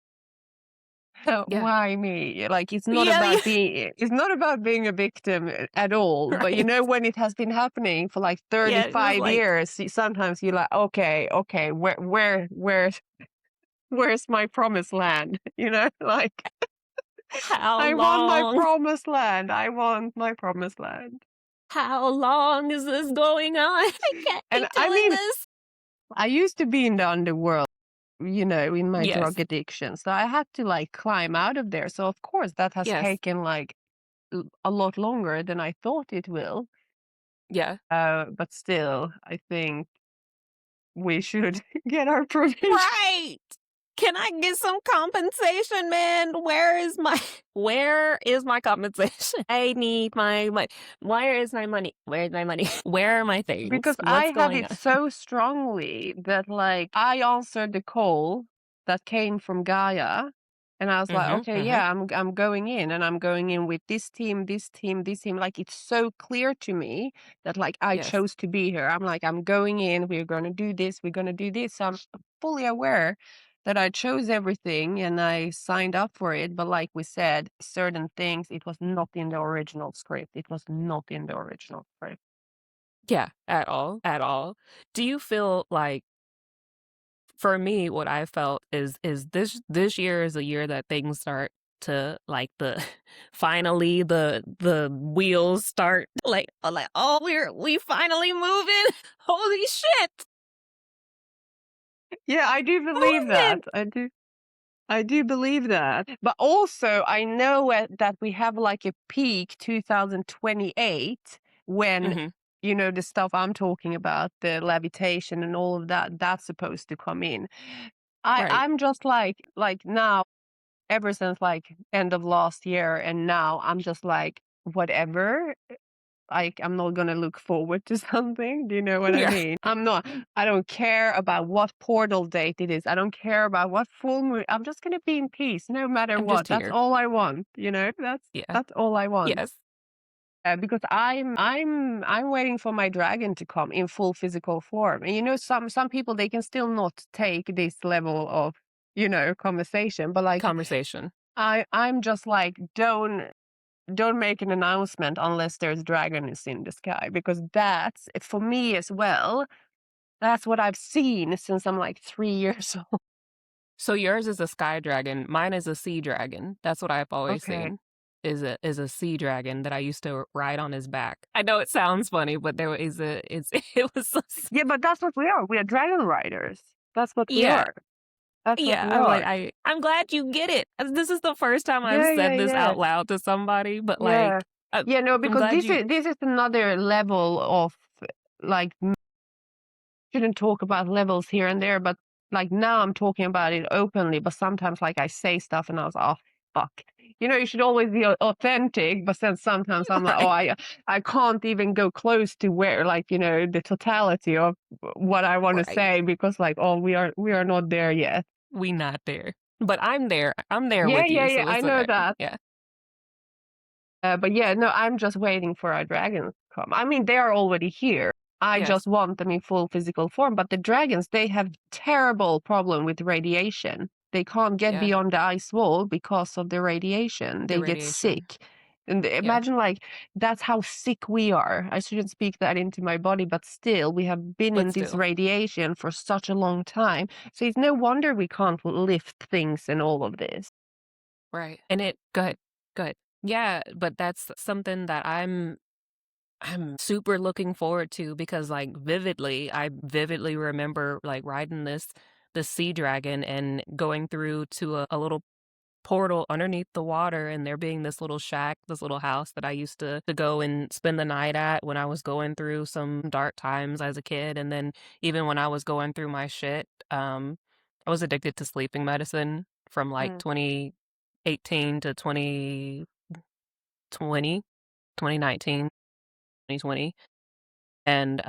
Yeah. why me? Like Yeah. Yeah. it's not about being a victim at all. But you Right. know, when it has been happening for like Yeah. It was 35 like, years, sometimes you're like, okay, where's my promised land? You know, like how I want my long? promised land. I want my promised land. How long is this going on? I can't And keep I doing mean, this. I used to be in the underworld, you know, in my Yes. drug addiction. So I had to like climb out of there. So of course that has Yes. taken like a lot longer than I thought it will. Yeah. But still, I think we should get our provision. Right. Can I get some compensation, man? Where is my compensation? I need my money. Where is my money? Where's my money? Where are my things? Because I What's have going it on? so strongly that like I answered the call that came from Gaia, and I was like, Mm-hmm. okay, Mm-hmm. yeah, I'm going in, and I'm going in with this team, this team, this team. Like it's so clear to me that like I Yes. chose to be here. I'm like, I'm going in, we're gonna do this, we're gonna do this. So I'm fully aware that I chose everything and I signed up for it. But like we said, certain things, it was not in the original script. It was not in the original script. Yeah. At all. At all. Do you feel like, for me, what I felt is this year is a year that things start to like the finally the wheels start like, oh, we finally moving. Holy shit. Yeah, I do believe that. Moving. I do believe that. But also, I know that we have like a peak 2028 when, Mm-hmm. you know, the stuff I'm talking about, the levitation and all of that, that's supposed to come in. Right. I'm just like now, ever since like end of last year and now I'm just like, whatever. I'm not gonna look forward to something. Do you know what I Yeah. mean? I don't care about what portal date it is. I don't care about what full moon. I'm just gonna be in peace no matter I'm just what. That's here. all I want, you know? Yeah. That's all I want. Yes. Because I'm waiting for my dragon to come in full physical form. And you know, some people they can still not take this level of, you know, conversation. But like Conversation. I'm just like, don't make an announcement unless there's dragons in the sky, because that's for me as well. That's what I've seen since I'm like 3 years old. So yours is a sky dragon, mine is a sea dragon. That's what I've always Okay. seen, is a sea dragon that I used to ride on his back. I know it sounds funny, but there is a it's it was so s Yeah, but that's what we are. We are dragon riders. That's what we yeah, are. That's what yeah, we I'm like, are. I'm glad you get it. This is the first time I've Yeah, yeah, said this yeah, out loud to somebody, but, yeah. like, Yeah, no, I'm because glad you this is another level of like shouldn't talk about levels here and there, but like now I'm talking about it openly, but sometimes like I say stuff and I was, oh fuck. You know, you should always be authentic, but then sometimes I'm like, oh, right, I can't even go close to where like, you know, the totality of what I want to right. say, because like, oh, we are not there yet. We not there. But I'm there Yeah, with yeah, you, yeah. so I it's know okay. that. Yeah. But yeah, no, I'm just waiting for our dragons to come. I mean, they are already here. I Yes. just want them in full physical form. But the dragons, they have terrible problem with radiation. They can't get Yeah. beyond the ice wall because of the radiation. The They get radiation. sick. And Yeah. imagine like that's how sick we are. I shouldn't speak that into my body, but still, we have been But in this still. radiation for such a long time. So it's no wonder we can't lift things and all of this. Right. And it good. Good. Yeah, but that's something that I'm super looking forward to because I vividly remember like riding this sea dragon and going through to a little portal underneath the water and there being this little shack, this little house that I used to go and spend the night at when I was going through some dark times as a kid. And then even when I was going through my shit, I was addicted to sleeping medicine from like Mm. 2018 to 2020, 2019, 2020. And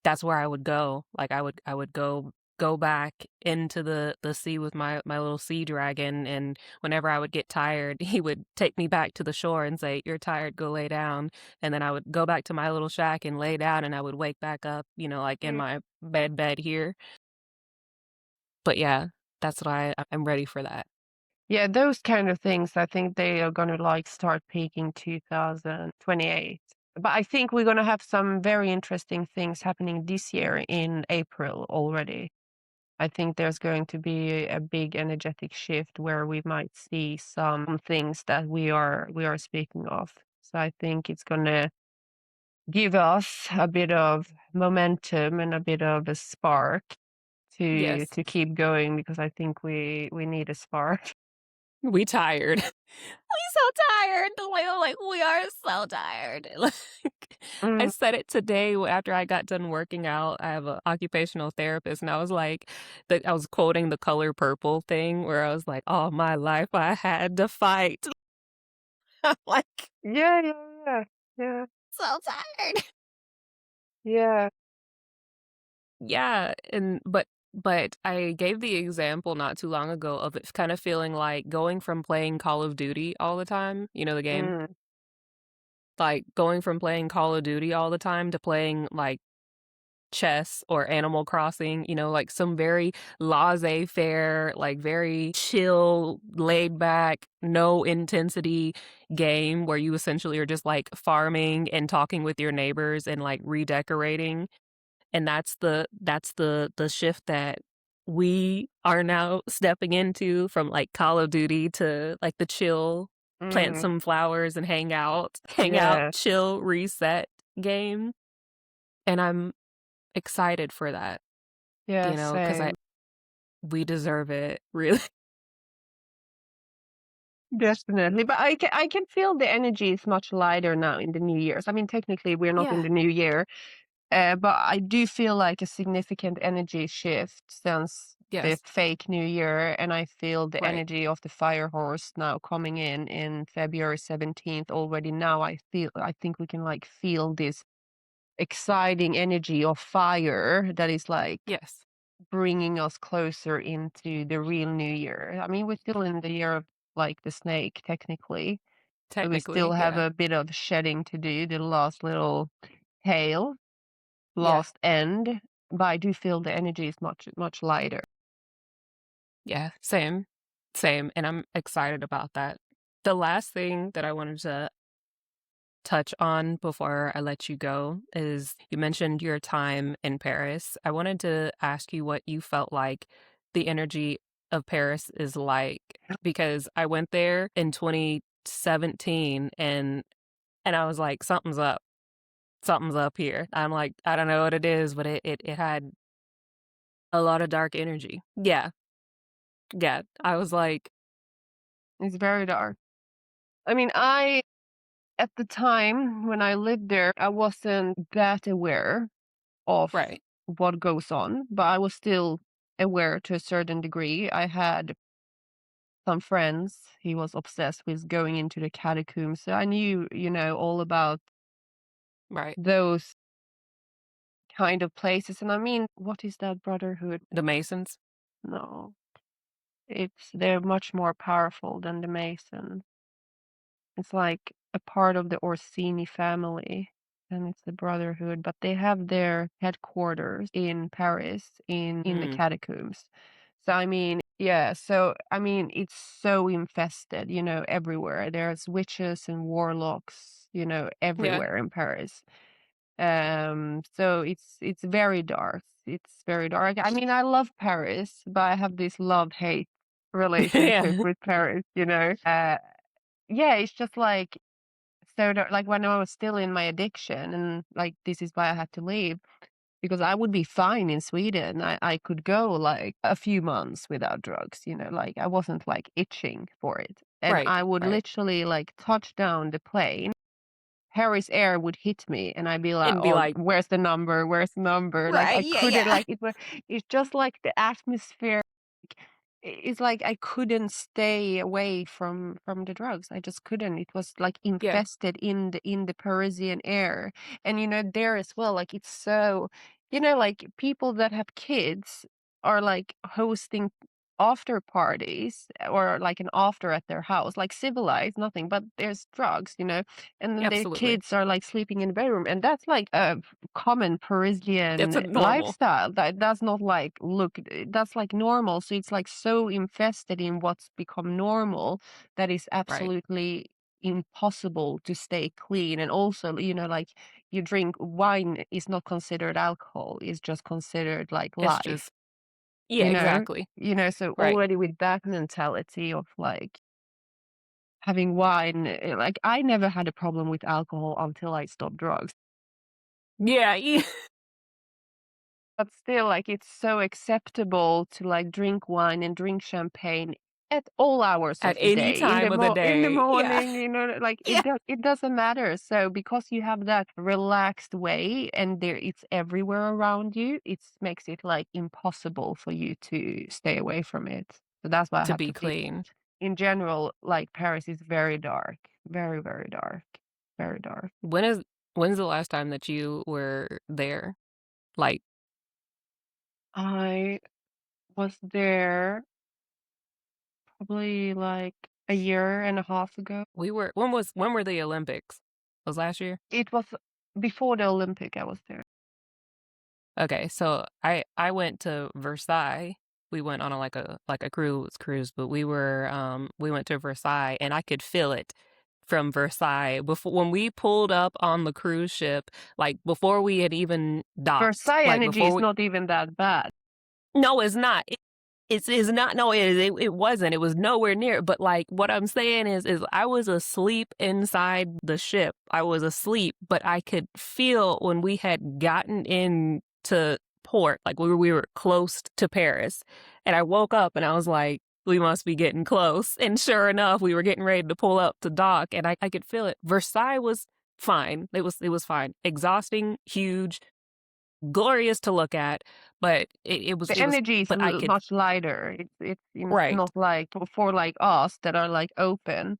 that's where I would go. Like I would go back into the sea with my little sea dragon, and whenever I would get tired, he would take me back to the shore and say, "You're tired, go lay down." And then I would go back to my little shack and lay down, and I would wake back up, like in my bed here. But yeah, that's what I'm ready for that. Yeah, those kind of things, I think they are gonna like start peaking 2028. But I think we're gonna have some very interesting things happening this year in April already. I think there's going to be a big energetic shift where we might see some things that we are speaking of. So I think it's gonna give us a bit of momentum and a bit of a spark to Yes, to keep going, because I think we need a spark. we tired. We so tired. Like we are so tired. Like I Mm. said it today after I got done working out. I have an occupational therapist, and I was like, that I was quoting the color purple thing, where I was like, all my life I had to fight. I'm like Yeah, yeah, yeah. Yeah, so tired. yeah. Yeah, and but I gave the example not too long ago of it kind of feeling like going from playing Call of Duty all the time, the game, Mm, like going from playing Call of Duty all the time to playing like chess or Animal Crossing, like some very laissez-faire, like very chill, laid back, no intensity game where you essentially are just like farming and talking with your neighbors and like redecorating. And that's the shift that we are now stepping into, from like Call of Duty to like the chill, plant mm. some flowers and hang out, Yeah, chill, reset game. And I'm excited for that, yeah, because same. we deserve it, really. Definitely. But I can feel the energy is much lighter now in the new years. I mean, technically we're not in Yeah. the new year, but I do feel like a significant energy shift since the Yes. fake New Year, and I feel the Right. energy of the fire horse now coming in February 17th already. Now I think we can like feel this exciting energy of fire that is like Yes. bringing us closer into the real New Year. I mean, we're still in the year of like the snake, technically, but we still Technically, have yeah. a bit of shedding to do, the last little tail, Yeah. last end. But I do feel the energy is much, much lighter. Yeah. Same. Same. And I'm excited about that. The last thing that I wanted to touch on before I let you go is you mentioned your time in Paris. I wanted to ask you what you felt like the energy of Paris is like because I went there in 2017 and I was like something's up. Something's up here. I'm like I don't know what it is, but it had a lot of dark energy. Yeah. Yeah. I was like, It's very dark. I mean, at the time when I lived there, I wasn't that aware of right. what goes on, but I was still aware to a certain degree. I had some friends. He was obsessed with going into the catacombs. So I knew, all about Right. those kind of places. And I mean, what is that brotherhood? The Masons. No, they're much more powerful than the Masons. It's like a part of the Orsini family, and it's the Brotherhood, but they have their headquarters in Paris in the Mm. catacombs. So I mean, yeah, so I mean, it's so infested, everywhere. There's witches and warlocks, Yeah. everywhere in Paris. So it's very dark. It's very dark. I mean, I love Paris, but I have this love-hate relationship Yeah. with Paris, yeah, it's just like so like when I was still in my addiction and like this is why I had to leave because I would be fine in Sweden. I could go like a few months without drugs, like I wasn't like itching for it. And Right. I would Right. literally like touch down the plane. Paris Air would hit me and I'd be like, And be "Oh, like, where's the number? Where's the number?" Like right, I yeah, couldn't yeah. like it's just like the atmosphere it's like I couldn't stay away from the drugs. I just couldn't. It was like Yeah, infested in the Parisian air. And there as well, like it's so like people that have kids are like hosting after parties or like an after at their house, like civilized, nothing, but there's drugs, and then their absolutely. kids are like sleeping in the bedroom. And that's like a common It's a Parisian normal. lifestyle that does not like look that's like normal. So it's like so infested in what's become normal that is Right. absolutely impossible to stay clean. And also, like you drink wine is not considered alcohol, it's just considered like It's life, just yeah, you know? exactly. So Right. already with that mentality of like having wine, like I never had a problem with alcohol until I stopped drugs. Yeah, yeah. But still, like, it's so acceptable to, like, drink wine and drink champagne at all hours At of the any day. time of the In the day. Yeah. morning, like, Yeah. it doesn't matter. So because you have that relaxed way and it's everywhere around you, it makes it, like, impossible for you to stay away from it. So that's why I To have be to leave. clean. In general, like, Paris is very dark. Very, very dark. Very dark. When is when's the last time that you were there? Like, I was there probably, like, a year and a half ago. when were the Olympics? Was last year? It was before the Olympic I was there. Okay, so I went to Versailles. We went on a cruise, but we went to Versailles and I could feel it from Versailles before when we pulled up on the cruise ship, like before we had even docked, Versailles like energy before is we not even that bad. no, it's not. It's not. No, it wasn't. It was nowhere near. But like what I'm saying is I was asleep inside the ship. I was asleep, but I could feel when we had gotten into port, like we were close to Paris, and I woke up and I was like, we must be getting close. And sure enough, we were getting ready to pull up to dock, and I could feel it. Versailles was fine. It was fine. Exhausting, huge, glorious to look at, but it was The it was energy is but I could much lighter. It's right. not like for like us that are like open.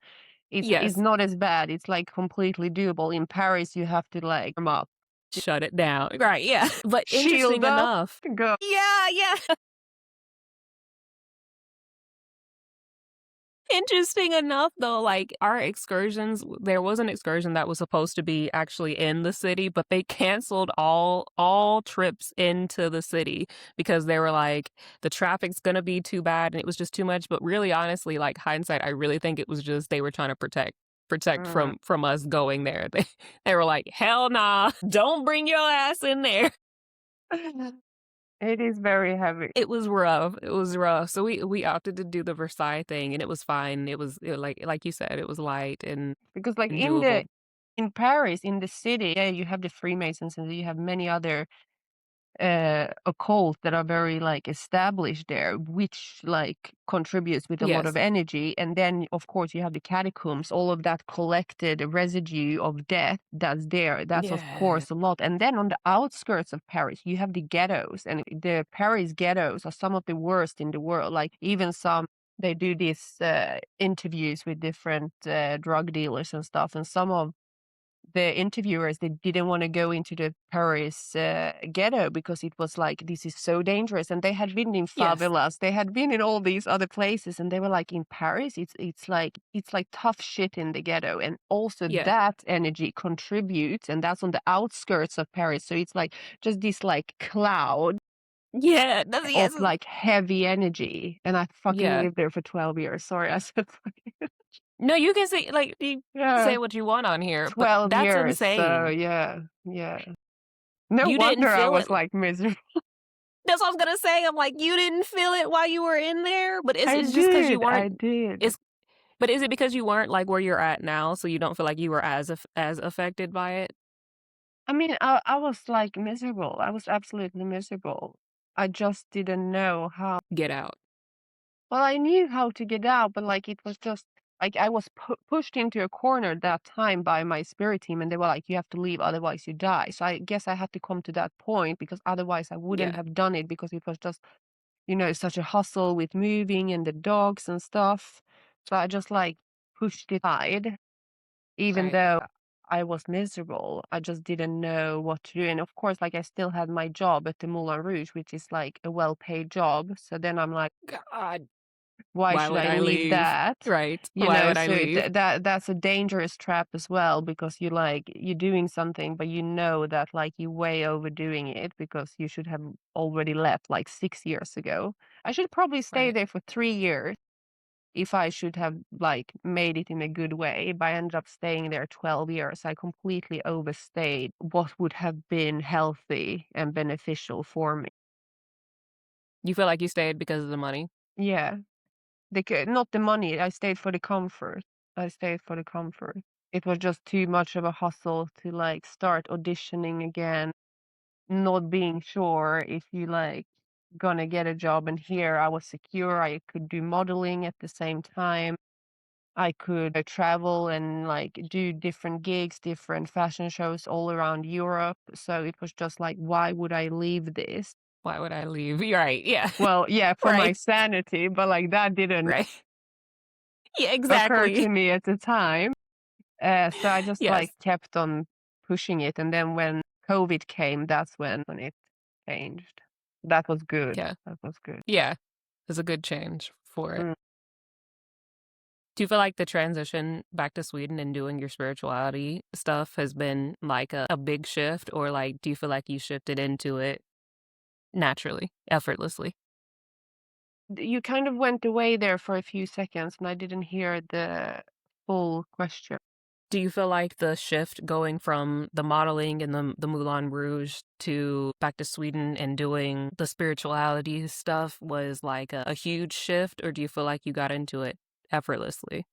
It's Yes. not as bad. It's like completely doable. In Paris, you have to like warm up, Shut it down. Right, yeah. But interesting shield up, enough go. yeah, yeah. Interesting enough, though, like, our excursions there was an excursion that was supposed to be actually in the city, but they canceled all trips into the city because they were like, "The traffic's gonna be too bad," and it was just too much, but really, honestly, like, hindsight, I really think it was just they were trying to protect Mm. from us going there. They were like, "Hell nah, don't bring your ass in there." It is very heavy It was rough. So we opted to do the Versailles thing, and it was fine. Like you said, it was light because like and doable. in Paris, in the city, yeah, you have the Freemasons and you have many other occult that are very like established there, which like contributes with a lot of Yes. energy. And then of course you have the catacombs, all of that collected residue of death that's there. That's of Yeah. course a lot. And then on the outskirts of Paris, you have the ghettos, and the Paris ghettos are some of the worst in the world. Like even some they do these interviews with different drug dealers and stuff, and some of the interviewers, they didn't want to go into the Paris ghetto because it was like, this is so dangerous. And they had been in Yes. favelas, they had been in all these other places, and they were like, in Paris, it's like tough shit in the ghetto. And also Yeah. that energy contributes, and that's on the outskirts of Paris. So it's like just this like cloud Yeah. That's of yes. like heavy energy. And I fucking Yeah. lived there for 12 years. Sorry, I said fucking. No, you can say like you Yeah, say what you want on here, but 12 that's years. So insane. yeah, yeah. No You didn't wonder I feel it. was, like, miserable. That's what I was gonna say. I'm like, you didn't feel it while you were in there, but is I it just because you did, weren't? I did. Is but is it because you weren't like where you're at now, so you don't feel like you were as affected by it? I mean, I was, like, miserable. I was absolutely miserable. I just didn't know how. Get out. Well, I knew how to get out, but, like, it was just like, I was pushed into a corner that time by my spirit team, and they were like, "You have to leave, otherwise you die." So I guess I had to come to that point because otherwise I wouldn't Yeah. have done it because it was just, such a hustle with moving and the dogs and stuff. So I just, like, pushed it aside. Even Right. though I was miserable, I just didn't know what to do. And of course, like I still had my job at the Moulin Rouge, which is like a well-paid job. So then I'm like, God. why Why should would I I leave leave? that? Right. Why would I So leave? that's a dangerous trap as well because you're doing something, but you know that like you're way overdoing it because you should have already left like 6 years ago. I should probably stay Right. there for 3 years if I should have like made it in a good way, but I ended up staying there 12 years. I completely overstayed what would have been healthy and beneficial for me. You feel like you stayed because of the money? Yeah, not the money. I stayed for the comfort. I stayed for the comfort. It was just too much of a hustle to like start auditioning again, not being sure if you like gonna get a job. And here I was secure. I could do modeling at the same time. I could travel and like do different gigs, different fashion shows all around Europe. So it was just like, why would I leave this? Why would I leave? You're right. Yeah. Well, yeah, for my Right. sanity, but like that didn't Right. Yeah, occur exactly. to me at the time. So I just like Yes. kept on pushing it. And then when COVID came, that's when it changed. That was good. Yeah. That was good. Yeah. It's a good change for it. Mm. Do you feel like the transition back to Sweden and doing your spirituality stuff has been like a big shift, or like do you feel like you shifted into it naturally, effortlessly? You kind of went away there for a few seconds, and I didn't hear the full question. Do you feel like the shift going from the modeling and the Moulin Rouge to back to Sweden and doing the spirituality stuff was like a huge shift, or do you feel like you got into it effortlessly?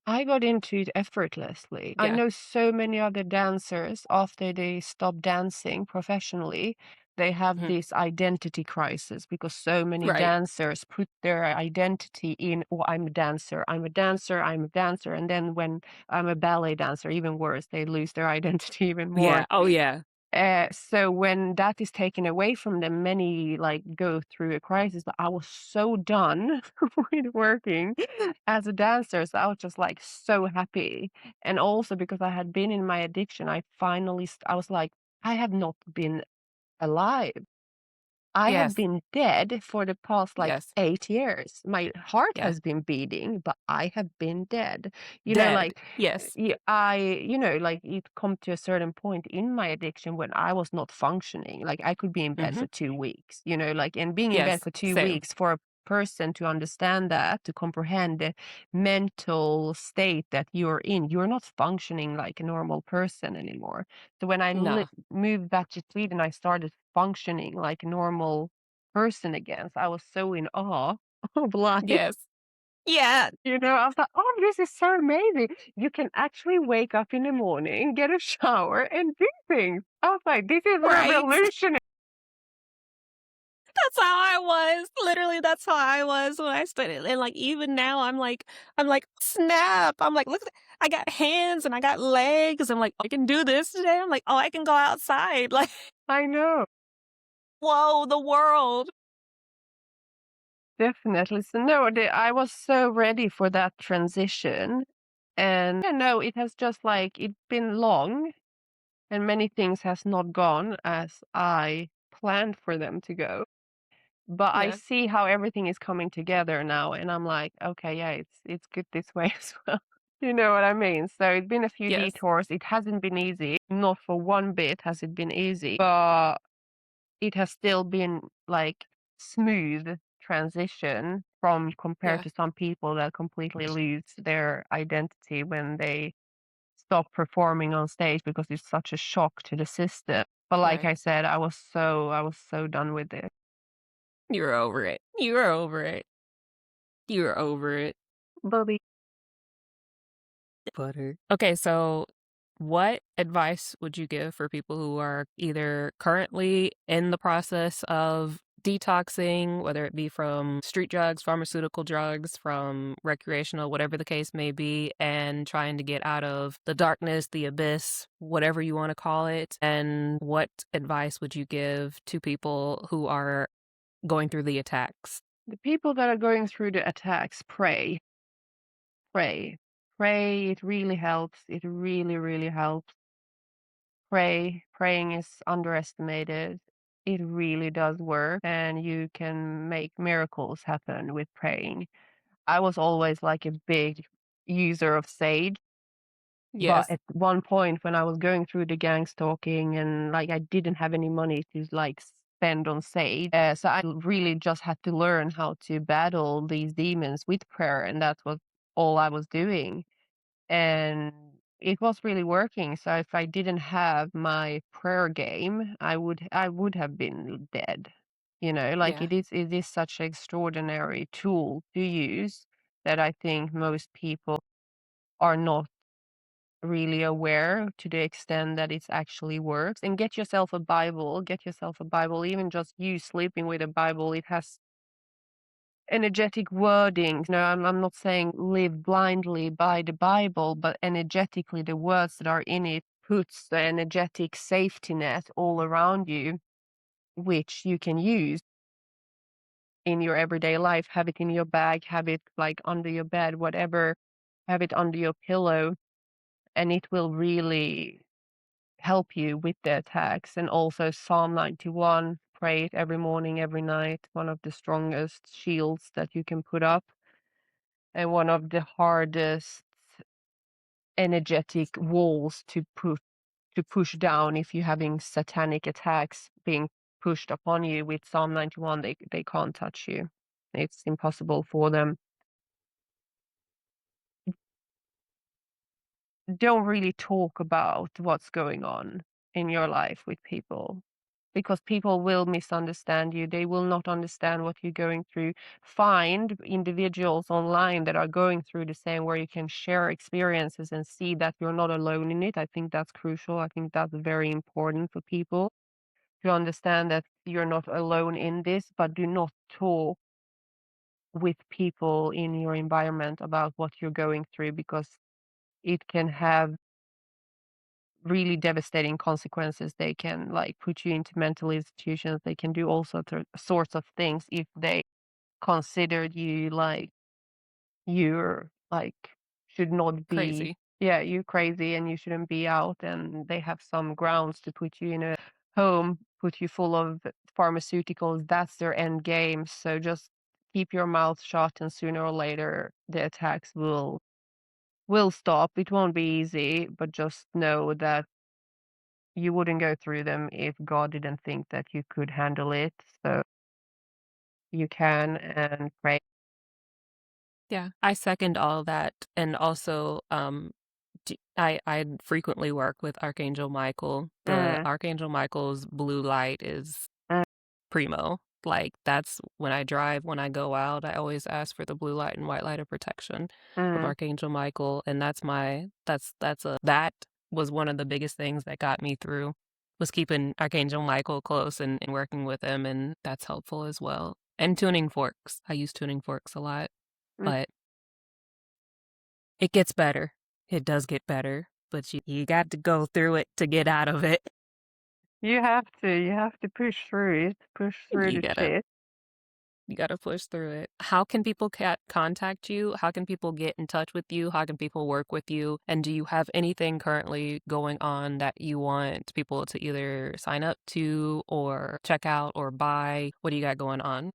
I got into it effortlessly. I Yeah. know so many other dancers, after they stop dancing professionally, they have Mhm. this identity crisis because so many Right. dancers put their identity in, oh, I'm a dancer, I'm a dancer, I'm a dancer. And then when I'm a ballet dancer, even worse, they lose their identity even more. Yeah. Oh, yeah. So when that is taken away from them, many like go through a crisis. But I was so done with working as a dancer, so I was just like so happy. And also because I had been in my addiction, I finally, I was like, I have not been alive. I have Yes. been dead for the past like Yes. 8 years. My heart Yes. has been beating, but I have been dead. You know, Dead. like Yes. like it come to a certain point in my addiction when I was not functioning. Like I could be in bed Mhm. for 2 weeks, like, and being in bed Yes. for two Same. weeks for a person to understand that, to comprehend the mental state that you're in, you're not functioning like a normal person anymore. So when I No. moved back to Sweden, I started functioning like a normal person again. So I was so in awe of life. Yes. Yeah. I was like, oh, this is so amazing. You can actually wake up in the morning, get a shower, and do things. I was like, this is Right. revolutionary. That's how I was. Literally, that's how I was when I started. And like even now, I'm like, snap. I'm like, look, I got hands and I got legs. I'm like, I can do this today. I'm like, oh, I can go outside. Like, I know, whoa, the world. definitely. So no, I was so ready for that transition. And no, it has just like, it's been long and many things has not gone as I planned for them to go. But I Yeah. see how everything is coming together now, and I'm like, okay, yeah, it's good this way as well. You know what I mean? So it's been a few Yes. detours. It hasn't been easy. Not for one bit has it been easy, but it has still been like smooth transition from compared Yeah. to some people that completely lose their identity when they stop performing on stage because it's such a shock to the system. But like Right. I said, I was so done with it. You're over it. You're over it. You're over it. Bobby. Butter. Okay, so what advice would you give for people who are either currently in the process of detoxing, whether it be from street drugs, pharmaceutical drugs, from recreational, whatever the case may be, and trying to get out of the darkness, the abyss, whatever you want to call it? And what advice would you give to people who are going through the attacks? The people that are going through the attacks, pray, pray, pray. It really helps. It really, really helps. Pray. Praying is underestimated. It really does work, and you can make miracles happen with praying. I was always like a big user of sage. But Yes. at one point when I was going through the gang stalking and like I didn't have any money to like spend on Sage, so I really just had to learn how to battle these demons with prayer, and that's what all I was doing, and it was really working. So if I didn't have my prayer game, I would have been dead. Like Yeah. it is such an extraordinary tool to use that I think most people are not really aware to the extent that it actually works. And get yourself a Bible, even just you sleeping with a Bible, it has energetic wording. No, I'm not saying live blindly by the Bible, but energetically the words that are in it puts the energetic safety net all around you, which you can use in your everyday life. Have it in your bag, have it like under your bed, whatever, have it under your pillow, and it will really help you with the attacks. And also Psalm 91, pray it every morning, every night, one of the strongest shields that you can put up, and one of the hardest energetic walls to push down if you're having satanic attacks being pushed upon you. With Psalm 91, they can't touch you. It's impossible for them. Don't really talk about what's going on in your life with people because people will misunderstand you. They will not understand what you're going through. Find individuals online that are going through the same where you can share experiences and see that you're not alone in it. I think that's crucial. I think that's very important for people to understand that you're not alone in this, but do not talk with people in your environment about what you're going through because it can have really devastating consequences. They can like put you into mental institutions. They can do all sorts of things if they considered you like you're like should not be, Crazy. yeah, you crazy and you shouldn't be out, and they have some grounds to put you in a home, put you full of pharmaceuticals. That's their end game. So just keep your mouth shut, and sooner or later the attacks will stop. It won't be easy, but just know that you wouldn't go through them if God didn't think that you could handle it. So you can, and pray. Yeah, I second all that, and also, I frequently work with Archangel Michael. The Mm, Archangel Michael's blue light is mm, primo. Like, that's when I drive, when I go out, I always ask for the blue light and white light of protection from mm. Archangel Michael, and that was one of the biggest things that got me through, was keeping Archangel Michael close and working with him, and that's helpful as well. And tuning forks. I use tuning forks a lot, Mm. but it gets better. It does get better, but you got to go through it to get out of it. You have to push through it, push through You the gotta shit. You gotta push through it. How can people contact you? How can people get in touch with you? How can people work with you? And do you have anything currently going on that you want people to either sign up to or check out or buy? What do you got going on?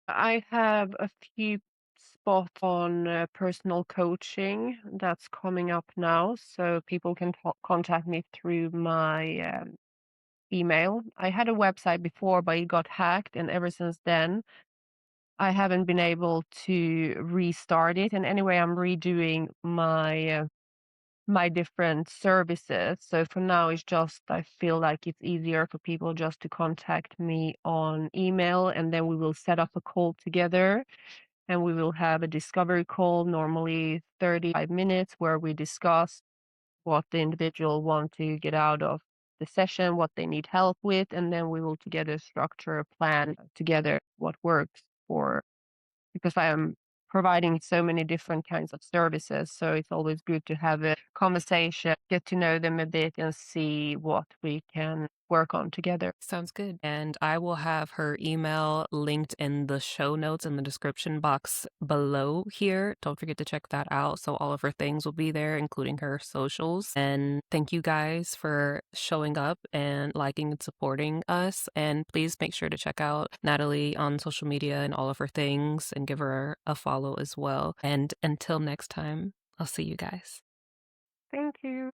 I have a few spots on personal coaching that's coming up now, so people can contact me through my email. I had a website before, but it got hacked, and ever since then, I haven't been able to restart it. And anyway, I'm redoing my different services. So for now, it's just I feel like it's easier for people just to contact me on email, and then we will set up a call together, and we will have a discovery call, normally 35 minutes, where we discuss what the individual want to get out of the session, what they need help with, and then we will together structure a plan together what works for, because I am providing so many different kinds of services. So it's always good to have a conversation, get to know them a bit, and see what we can work on together. Sounds good. And I will have her email linked in the show notes in the description box below here. Don't forget to check that out. So all of her things will be there, including her socials. And thank you guys for showing up and liking and supporting us. And please make sure to check out Natalie on social media and all of her things and give her a follow as well. And until next time, I'll see you guys. Thank you.